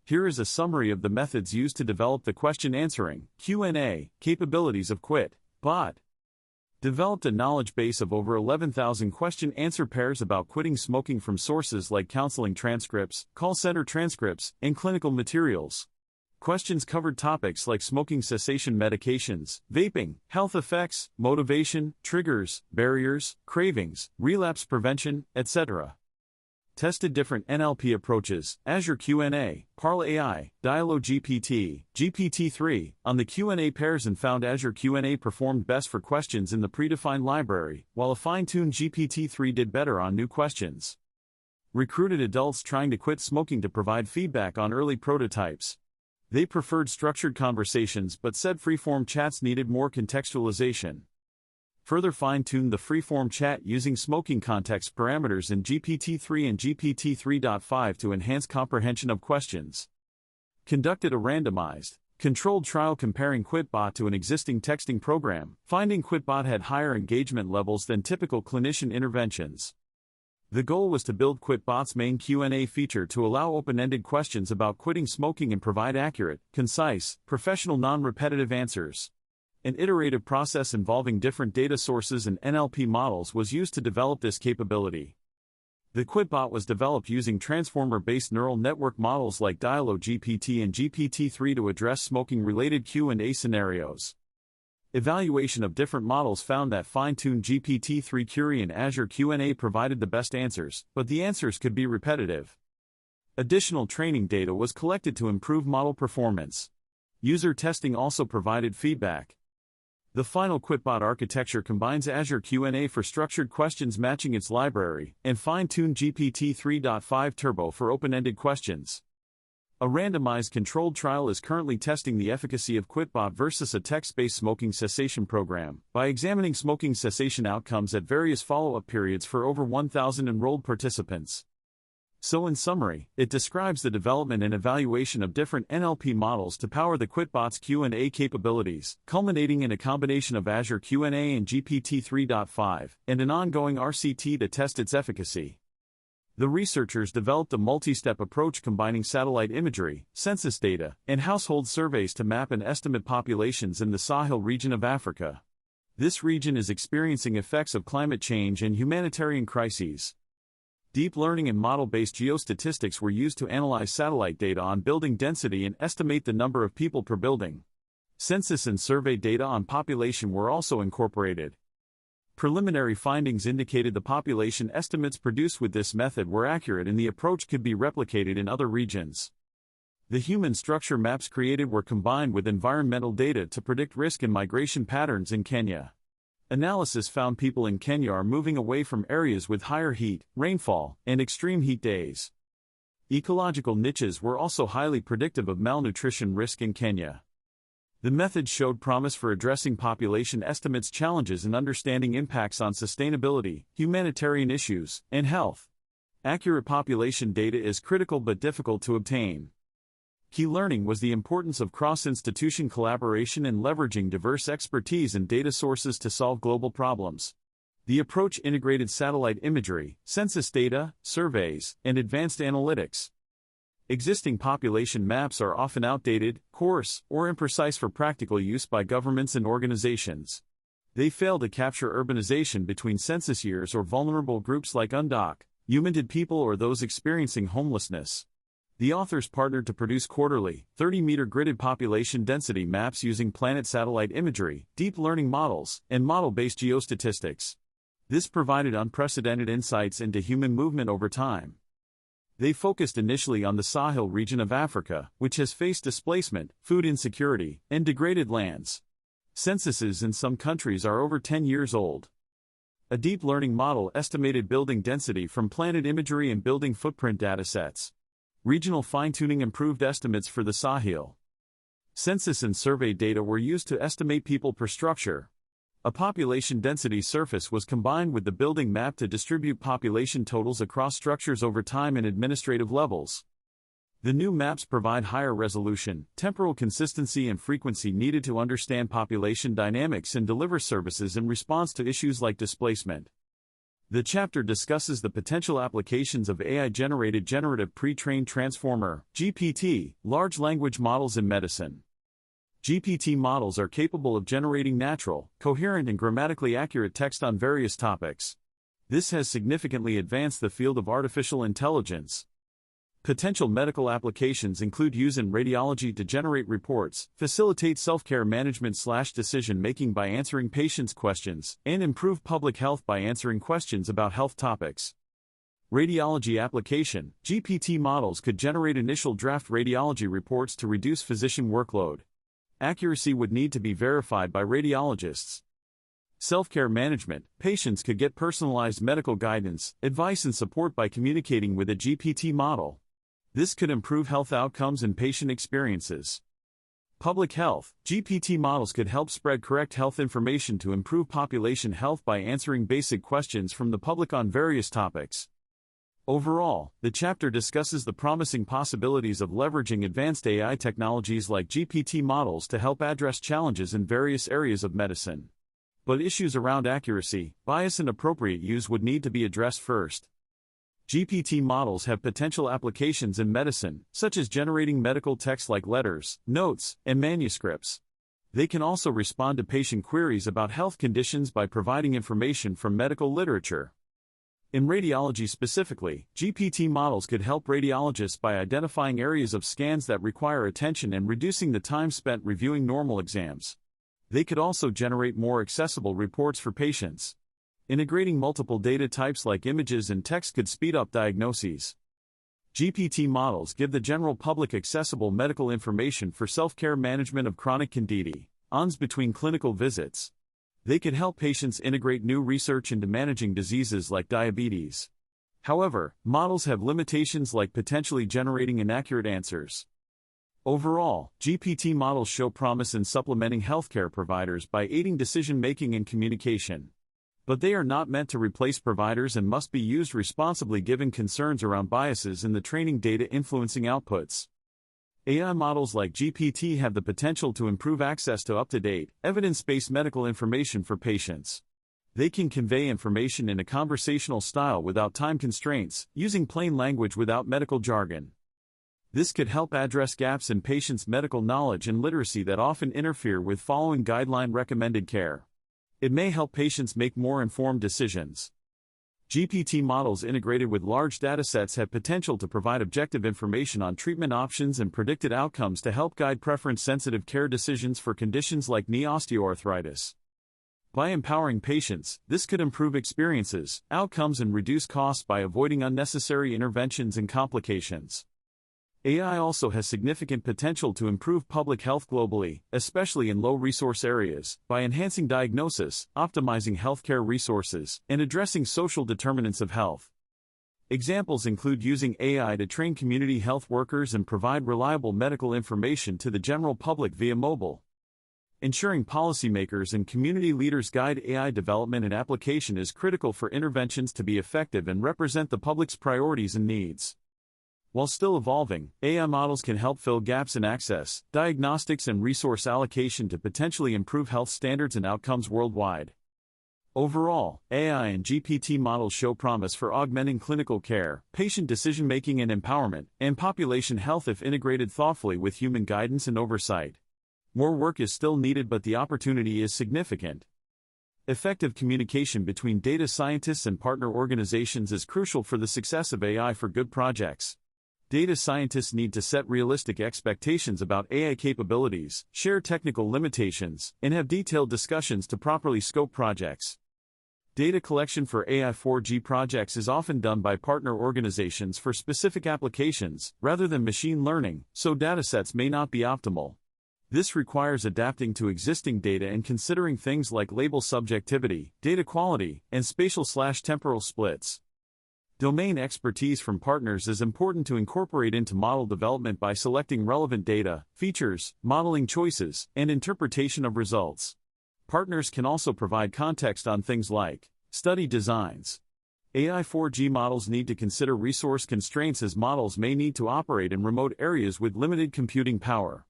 Here is a summary of the methods used to develop the question answering (Q&A) capabilities of QuitBot. Developed a knowledge base of over 11,000 question-answer pairs about quitting smoking from sources like counseling transcripts, call center transcripts, and clinical materials. Questions covered topics like smoking cessation medications, vaping, health effects, motivation, triggers, barriers, cravings, relapse prevention, etc. Tested different NLP approaches, Azure Q&A, Parle AI, Dialog GPT, GPT-3, on the Q&A pairs and found Azure Q&A performed best for questions in the predefined library, while a fine-tuned GPT-3 did better on new questions. Recruited adults trying to quit smoking to provide feedback on early prototypes. They preferred structured conversations but said freeform chats needed more contextualization. Further fine-tuned the freeform chat using smoking context parameters in GPT-3 and GPT-3.5 to enhance comprehension of questions. Conducted a randomized, controlled trial comparing QuitBot to an existing texting program, finding QuitBot had higher engagement levels than typical clinician interventions. The goal was to build QuitBot's main Q&A feature to allow open-ended questions about quitting smoking and provide accurate, concise, professional non-repetitive answers. An iterative process involving different data sources and NLP models was used to develop this capability. The QuitBot was developed using transformer-based neural network models like Dialog GPT and GPT-3 to address smoking-related Q&A scenarios. Evaluation of different models found that fine-tuned GPT-3 query and Azure Q&A provided the best answers, but the answers could be repetitive. Additional training data was collected to improve model performance. User testing also provided feedback. The final QuitBot architecture combines Azure Q&A for structured questions matching its library, and fine-tuned GPT-3.5 Turbo for open-ended questions. A randomized controlled trial is currently testing the efficacy of QuitBot versus a text-based smoking cessation program, by examining smoking cessation outcomes at various follow-up periods for over 1,000 enrolled participants. So in summary, it describes the development and evaluation of different NLP models to power the QuitBot's Q&A capabilities, culminating in a combination of Azure Q&A and GPT-3.5, and an ongoing RCT to test its efficacy. The researchers developed a multi-step approach combining satellite imagery, census data, and household surveys to map and estimate populations in the Sahel region of Africa. This region is experiencing effects of climate change and humanitarian crises. Deep learning and model-based geostatistics were used to analyze satellite data on building density and estimate the number of people per building. Census and survey data on population were also incorporated. Preliminary findings indicated the population estimates produced with this method were accurate and the approach could be replicated in other regions. The human structure maps created were combined with environmental data to predict risk and migration patterns in Kenya. Analysis found people in Kenya are moving away from areas with higher heat, rainfall, and extreme heat days. Ecological niches were also highly predictive of malnutrition risk in Kenya. The method showed promise for addressing population estimates challenges and understanding impacts on sustainability, humanitarian issues, and health. Accurate population data is critical but difficult to obtain. Key learning was the importance of cross-institution collaboration and leveraging diverse expertise and data sources to solve global problems. The approach integrated satellite imagery, census data, surveys, and advanced analytics. Existing population maps are often outdated, coarse, or imprecise for practical use by governments and organizations. They fail to capture urbanization between census years or vulnerable groups like undocumented people or those experiencing homelessness. The authors partnered to produce quarterly, 30-meter gridded population density maps using planet satellite imagery, deep learning models, and model-based geostatistics. This provided unprecedented insights into human movement over time. They focused initially on the Sahel region of Africa, which has faced displacement, food insecurity, and degraded lands. Censuses in some countries are over 10 years old. A deep learning model estimated building density from planet imagery and building footprint datasets. Regional fine-tuning improved estimates for the Sahel. Census and survey data were used to estimate people per structure. A population density surface was combined with the building map to distribute population totals across structures over time and administrative levels. The new maps provide higher resolution, temporal consistency and frequency needed to understand population dynamics and deliver services in response to issues like displacement. The chapter discusses the potential applications of AI-generated generative pre-trained transformer (GPT) large language models in medicine. GPT models are capable of generating natural, coherent and grammatically accurate text on various topics. This has significantly advanced the field of artificial intelligence. Potential medical applications include use in radiology to generate reports, facilitate self-care management/decision-making by answering patients' questions, and improve public health by answering questions about health topics. Radiology application: GPT models could generate initial draft radiology reports to reduce physician workload. Accuracy would need to be verified by radiologists. Self-care management: patients could get personalized medical guidance, advice and support by communicating with a GPT model. This could improve health outcomes and patient experiences. Public health: GPT models could help spread correct health information to improve population health by answering basic questions from the public on various topics. Overall, the chapter discusses the promising possibilities of leveraging advanced AI technologies like GPT models to help address challenges in various areas of medicine. But issues around accuracy, bias and appropriate use would need to be addressed first. GPT models have potential applications in medicine, such as generating medical text like letters, notes, and manuscripts. They can also respond to patient queries about health conditions by providing information from medical literature. In radiology specifically, GPT models could help radiologists by identifying areas of scans that require attention and reducing the time spent reviewing normal exams. They could also generate more accessible reports for patients. Integrating multiple data types like images and text could speed up diagnoses. GPT models give the general public accessible medical information for self-care management of chronic conditions between clinical visits. They could help patients integrate new research into managing diseases like diabetes. However, models have limitations like potentially generating inaccurate answers. Overall, GPT models show promise in supplementing healthcare providers by aiding decision-making and communication. But they are not meant to replace providers and must be used responsibly given concerns around biases in the training data influencing outputs. AI models like GPT have the potential to improve access to up-to-date, evidence-based medical information for patients. They can convey information in a conversational style without time constraints, using plain language without medical jargon. This could help address gaps in patients' medical knowledge and literacy that often interfere with following guideline-recommended care. It may help patients make more informed decisions. GPT models integrated with large datasets have potential to provide objective information on treatment options and predicted outcomes to help guide preference-sensitive care decisions for conditions like knee osteoarthritis. By empowering patients, this could improve experiences, outcomes, and reduce costs by avoiding unnecessary interventions and complications. AI also has significant potential to improve public health globally, especially in low-resource areas, by enhancing diagnosis, optimizing healthcare resources, and addressing social determinants of health. Examples include using AI to train community health workers and provide reliable medical information to the general public via mobile. Ensuring policymakers and community leaders guide AI development and application is critical for interventions to be effective and represent the public's priorities and needs. While still evolving, AI models can help fill gaps in access, diagnostics, and resource allocation to potentially improve health standards and outcomes worldwide. Overall, AI and GPT models show promise for augmenting clinical care, patient decision-making and empowerment, and population health if integrated thoughtfully with human guidance and oversight. More work is still needed, but the opportunity is significant. Effective communication between data scientists and partner organizations is crucial for the success of AI for good projects. Data scientists need to set realistic expectations about AI capabilities, share technical limitations, and have detailed discussions to properly scope projects. Data collection for AI 4G projects is often done by partner organizations for specific applications, rather than machine learning, so datasets may not be optimal. This requires adapting to existing data and considering things like label subjectivity, data quality, and spatial/temporal splits. Domain expertise from partners is important to incorporate into model development by selecting relevant data, features, modeling choices, and interpretation of results. Partners can also provide context on things like study designs. AI 4G models need to consider resource constraints, as models may need to operate in remote areas with limited computing power.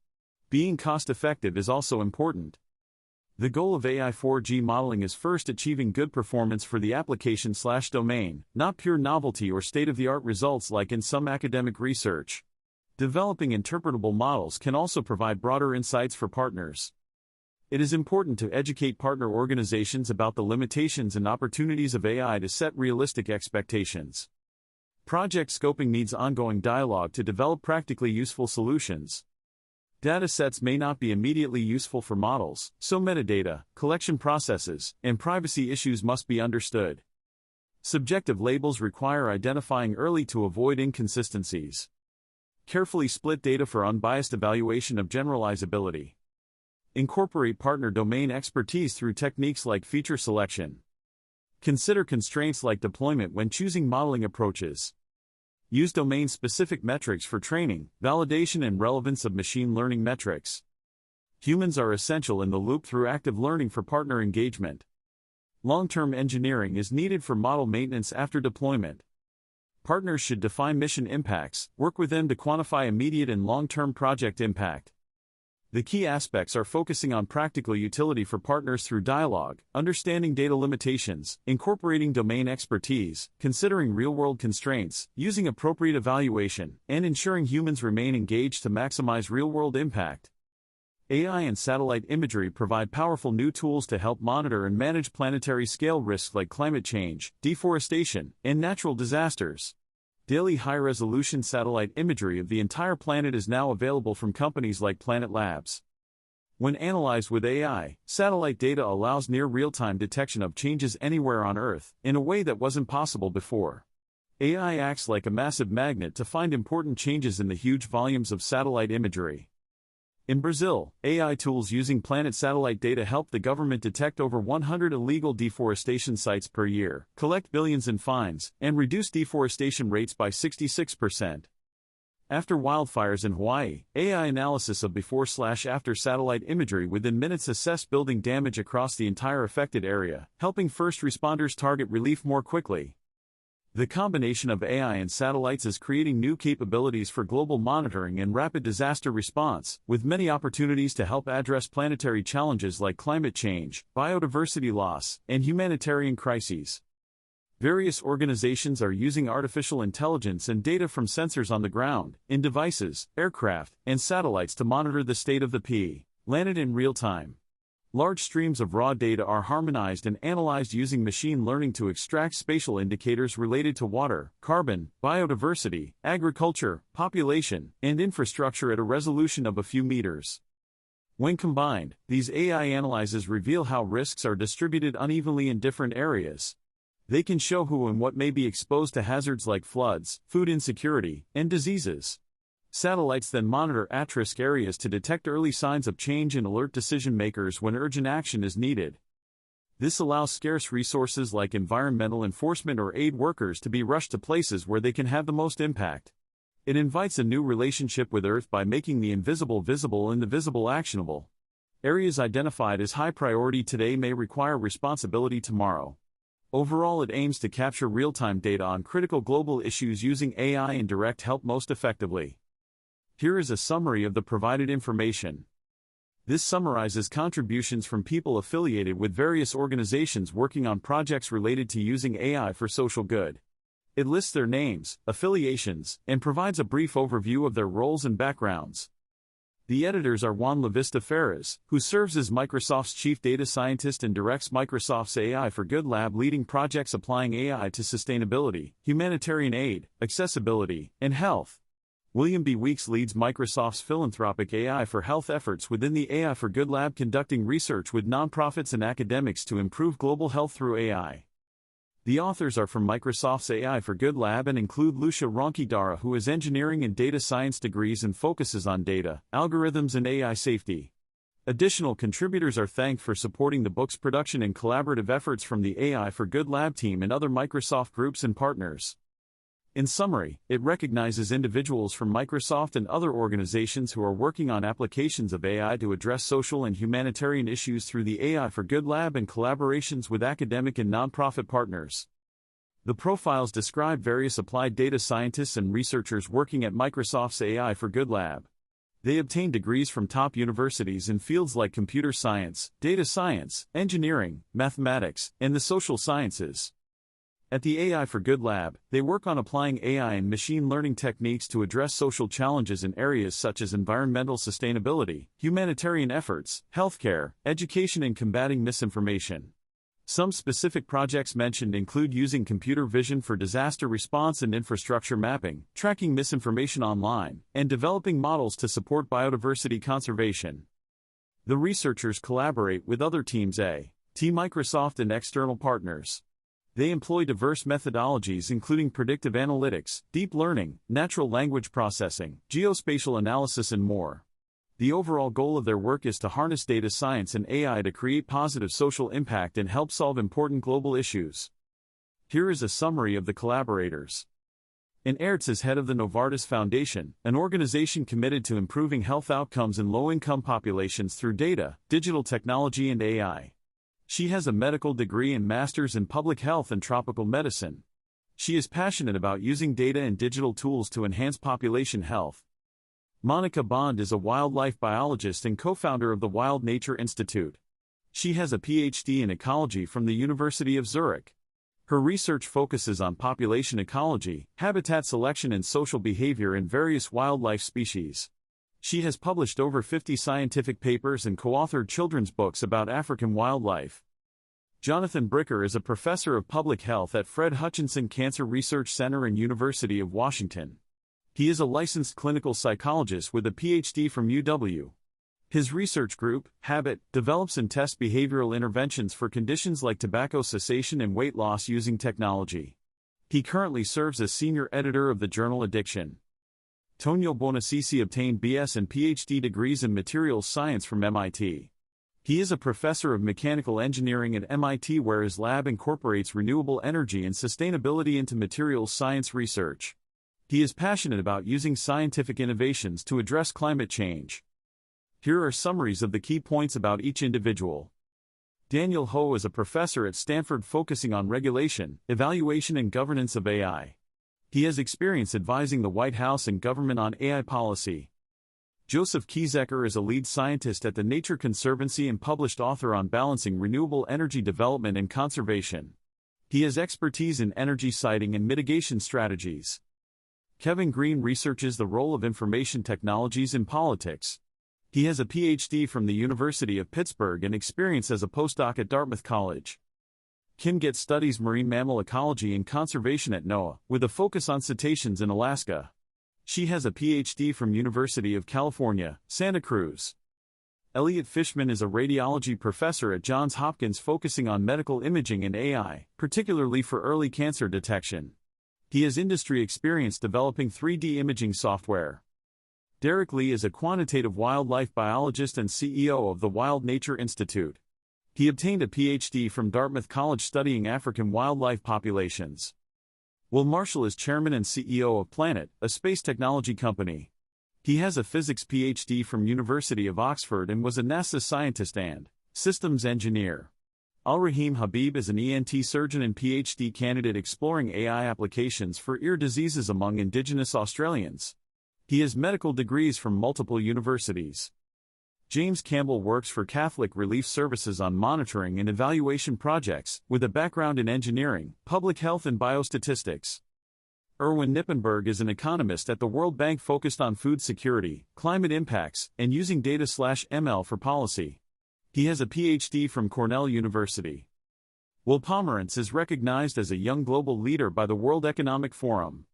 Being cost-effective is also important. The goal of AI 4G modeling is first achieving good performance for the application/domain, not pure novelty or state-of-the-art results like in some academic research. Developing interpretable models can also provide broader insights for partners. It is important to educate partner organizations about the limitations and opportunities of AI to set realistic expectations. Project scoping needs ongoing dialogue to develop practically useful solutions. Datasets may not be immediately useful for models, so metadata, collection processes, and privacy issues must be understood. Subjective labels require identifying early to avoid inconsistencies. Carefully split data for unbiased evaluation of generalizability. Incorporate partner domain expertise through techniques like feature selection. Consider constraints like deployment when choosing modeling approaches. Use domain-specific metrics for training, validation, and relevance of machine learning metrics. Humans are essential in the loop through active learning for partner engagement. Long-term engineering is needed for model maintenance after deployment. Partners should define mission impacts, work with them to quantify immediate and long-term project impact. The key aspects are focusing on practical utility for partners through dialogue, understanding data limitations, incorporating domain expertise, considering real-world constraints, using appropriate evaluation, and ensuring humans remain engaged to maximize real-world impact. AI and satellite imagery provide powerful new tools to help monitor and manage planetary-scale risks like climate change, deforestation, and natural disasters. Daily high-resolution satellite imagery of the entire planet is now available from companies like Planet Labs. When analyzed with AI, satellite data allows near real-time detection of changes anywhere on Earth, in a way that wasn't possible before. AI acts like a massive magnet to find important changes in the huge volumes of satellite imagery. In Brazil, AI tools using Planet satellite data help the government detect over 100 illegal deforestation sites per year, collect billions in fines, and reduce deforestation rates by 66%. After wildfires in Hawaii, AI analysis of before/after satellite imagery within minutes assessed building damage across the entire affected area, helping first responders target relief more quickly. The combination of AI and satellites is creating new capabilities for global monitoring and rapid disaster response, with many opportunities to help address planetary challenges like climate change, biodiversity loss, and humanitarian crises. Various organizations are using artificial intelligence and data from sensors on the ground, in devices, aircraft, and satellites to monitor the state of the planet in real time. Large streams of raw data are harmonized and analyzed using machine learning to extract spatial indicators related to water, carbon, biodiversity, agriculture, population, and infrastructure at a resolution of a few meters. When combined, these AI analyses reveal how risks are distributed unevenly in different areas. They can show who and what may be exposed to hazards like floods, food insecurity, and diseases. Satellites then monitor at-risk areas to detect early signs of change and alert decision-makers when urgent action is needed. This allows scarce resources like environmental enforcement or aid workers to be rushed to places where they can have the most impact. It invites a new relationship with Earth by making the invisible visible and the visible actionable. Areas identified as high priority today may require responsibility tomorrow. Overall, it aims to capture real-time data on critical global issues using AI and direct help most effectively. Here is a summary of the provided information. This summarizes contributions from people affiliated with various organizations working on projects related to using AI for social good. It lists their names, affiliations, and provides a brief overview of their roles and backgrounds. The editors are Juan Lavista Ferraz, who serves as Microsoft's chief data scientist and directs Microsoft's AI for Good lab, leading projects applying AI to sustainability, humanitarian aid, accessibility, and health. William B. Weeks leads Microsoft's philanthropic AI for health efforts within the AI for Good lab, conducting research with nonprofits and academics to improve global health through AI. The authors are from Microsoft's AI for Good lab and include Lucia Ronchi-Dara, who has engineering and data science degrees and focuses on data, algorithms and AI safety. Additional contributors are thanked for supporting the book's production and collaborative efforts from the AI for Good lab team and other Microsoft groups and partners. In summary, it recognizes individuals from Microsoft and other organizations who are working on applications of AI to address social and humanitarian issues through the AI for Good lab and collaborations with academic and nonprofit partners. The profiles describe various applied data scientists and researchers working at Microsoft's AI for Good lab. They obtain degrees from top universities in fields like computer science, data science, engineering, mathematics, and the social sciences. At the AI for Good lab, they work on applying AI and machine learning techniques to address social challenges in areas such as environmental sustainability, humanitarian efforts, healthcare, education, and combating misinformation. Some specific projects mentioned include using computer vision for disaster response and infrastructure mapping, tracking misinformation online, and developing models to support biodiversity conservation. The researchers collaborate with other teams at Microsoft and external partners. They employ diverse methodologies including predictive analytics, deep learning, natural language processing, geospatial analysis, and more. The overall goal of their work is to harness data science and AI to create positive social impact and help solve important global issues. Here is a summary of the collaborators. In Ertz is head of the Novartis Foundation, an organization committed to improving health outcomes in low-income populations through data, digital technology, and AI. She has a medical degree and master's in public health and tropical medicine. She is passionate about using data and digital tools to enhance population health. Monica Bond is a wildlife biologist and co-founder of the Wild Nature Institute. She has a PhD in ecology from the University of Zurich. Her research focuses on population ecology, habitat selection, and social behavior in various wildlife species. She has published over 50 scientific papers and co-authored children's books about African wildlife. Jonathan Bricker is a professor of public health at Fred Hutchinson Cancer Research Center and University of Washington. He is a licensed clinical psychologist with a PhD from UW. His research group, Habit, develops and tests behavioral interventions for conditions like tobacco cessation and weight loss using technology. He currently serves as senior editor of the journal Addiction. Tonio Buonasisi obtained BS and PhD degrees in materials science from MIT. He is a professor of mechanical engineering at MIT where his lab incorporates renewable energy and sustainability into materials science research. He is passionate about using scientific innovations to address climate change. Here are summaries of the key points about each individual. Daniel Ho is a professor at Stanford focusing on regulation, evaluation, and governance of AI. He has experience advising the White House and government on AI policy. Joseph Kiesecker is a lead scientist at the Nature Conservancy and published author on balancing renewable energy development and conservation. He has expertise in energy siting and mitigation strategies. Kevin Green researches the role of information technologies in politics. He has a PhD from the University of Pittsburgh and experience as a postdoc at Dartmouth College. Kim Getz studies marine mammal ecology and conservation at NOAA, with a focus on cetaceans in Alaska. She has a PhD from University of California, Santa Cruz. Elliot Fishman is a radiology professor at Johns Hopkins focusing on medical imaging and AI, particularly for early cancer detection. He has industry experience developing 3D imaging software. Derek Lee is a quantitative wildlife biologist and CEO of the Wild Nature Institute. He obtained a PhD from Dartmouth College studying African wildlife populations. Will Marshall is chairman and CEO of Planet, a space technology company. He has a physics PhD from University of Oxford and was a NASA scientist and systems engineer. Al-Rahim Habib is an ENT surgeon and PhD candidate exploring AI applications for ear diseases among Indigenous Australians. He has medical degrees from multiple universities. James Campbell works for Catholic Relief Services on monitoring and evaluation projects, with a background in engineering, public health and biostatistics. Erwin Nippenberg is an economist at the World Bank focused on food security, climate impacts, and using data/ML for policy. He has a PhD from Cornell University. Will Pomerantz is recognized as a young global leader by the World Economic Forum.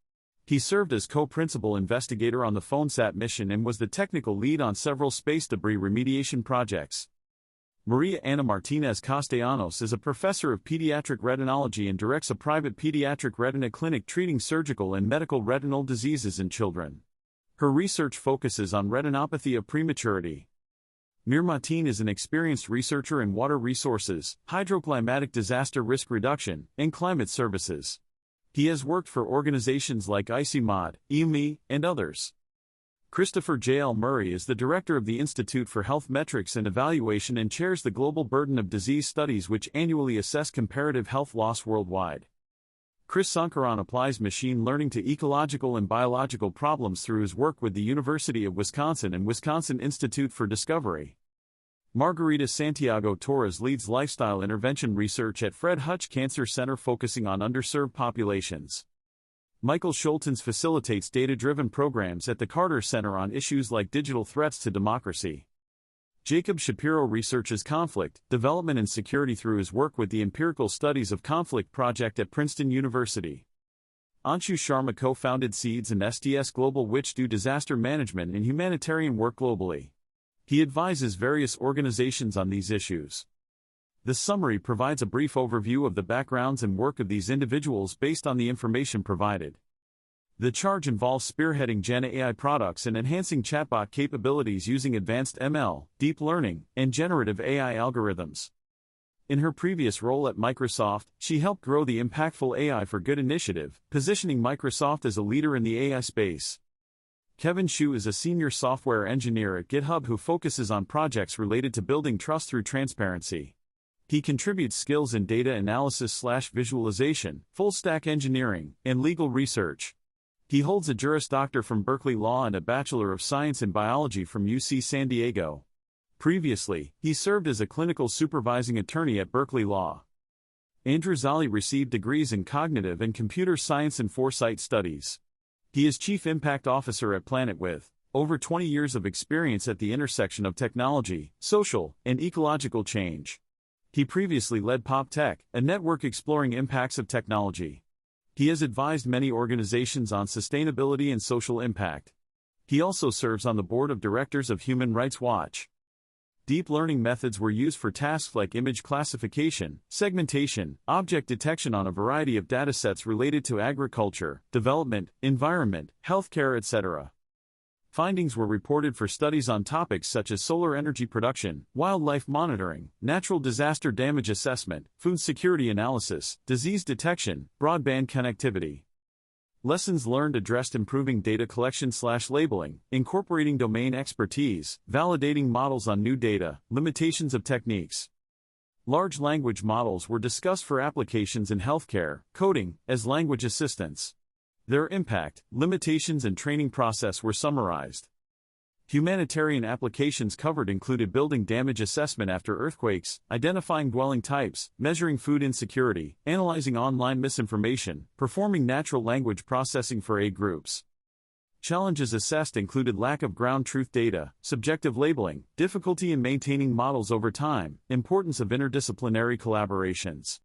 He served as co-principal investigator on the PhoneSat mission and was the technical lead on several space debris remediation projects. Maria Ana Martinez Castellanos is a professor of pediatric retinology and directs a private pediatric retina clinic treating surgical and medical retinal diseases in children. Her research focuses on retinopathy of prematurity. Mir Mateen is an experienced researcher in water resources, hydroclimatic disaster risk reduction, and climate services. He has worked for organizations like ICIMOD, EUME, and others. Christopher J. L. Murray is the director of the Institute for Health Metrics and Evaluation and chairs the Global Burden of Disease Studies, which annually assess comparative health loss worldwide. Chris Sankaran applies machine learning to ecological and biological problems through his work with the University of Wisconsin and Wisconsin Institute for Discovery. Margarita Santiago Torres leads lifestyle intervention research at Fred Hutch Cancer Center focusing on underserved populations. Michael Schultens facilitates data-driven programs at the Carter Center on issues like digital threats to democracy. Jacob Shapiro researches conflict, development and security through his work with the Empirical Studies of Conflict project at Princeton University. Anshu Sharma co-founded SEEDS and SDS Global, which do disaster management and humanitarian work globally. He advises various organizations on these issues. The summary provides a brief overview of the backgrounds and work of these individuals based on the information provided. The charge involves spearheading Gen AI products and enhancing chatbot capabilities using advanced ML, deep learning, and generative AI algorithms. In her previous role at Microsoft, she helped grow the Impactful AI for Good initiative, positioning Microsoft as a leader in the AI space. Kevin Xu is a senior software engineer at GitHub who focuses on projects related to building trust through transparency. He contributes skills in data analysis/visualization, full-stack engineering, and legal research. He holds a Juris Doctor from Berkeley Law and a Bachelor of Science in Biology from UC San Diego. Previously, he served as a clinical supervising attorney at Berkeley Law. Andrew Zali received degrees in cognitive and computer science and foresight studies. He is Chief Impact Officer at Planet with over 20 years of experience at the intersection of technology, social, and ecological change. He previously led PopTech, a network exploring impacts of technology. He has advised many organizations on sustainability and social impact. He also serves on the board of directors of Human Rights Watch. Deep learning methods were used for tasks like image classification, segmentation, object detection on a variety of datasets related to agriculture, development, environment, healthcare, etc. Findings were reported for studies on topics such as solar energy production, wildlife monitoring, natural disaster damage assessment, food security analysis, disease detection, broadband connectivity. Lessons learned addressed improving data collection/labeling, incorporating domain expertise, validating models on new data, limitations of techniques. Large language models were discussed for applications in healthcare, coding, as language assistants. Their impact, limitations and training process were summarized. Humanitarian applications covered included building damage assessment after earthquakes, identifying dwelling types, measuring food insecurity, analyzing online misinformation, performing natural language processing for aid groups. Challenges assessed included lack of ground truth data, subjective labeling, difficulty in maintaining models over time, importance of interdisciplinary collaborations.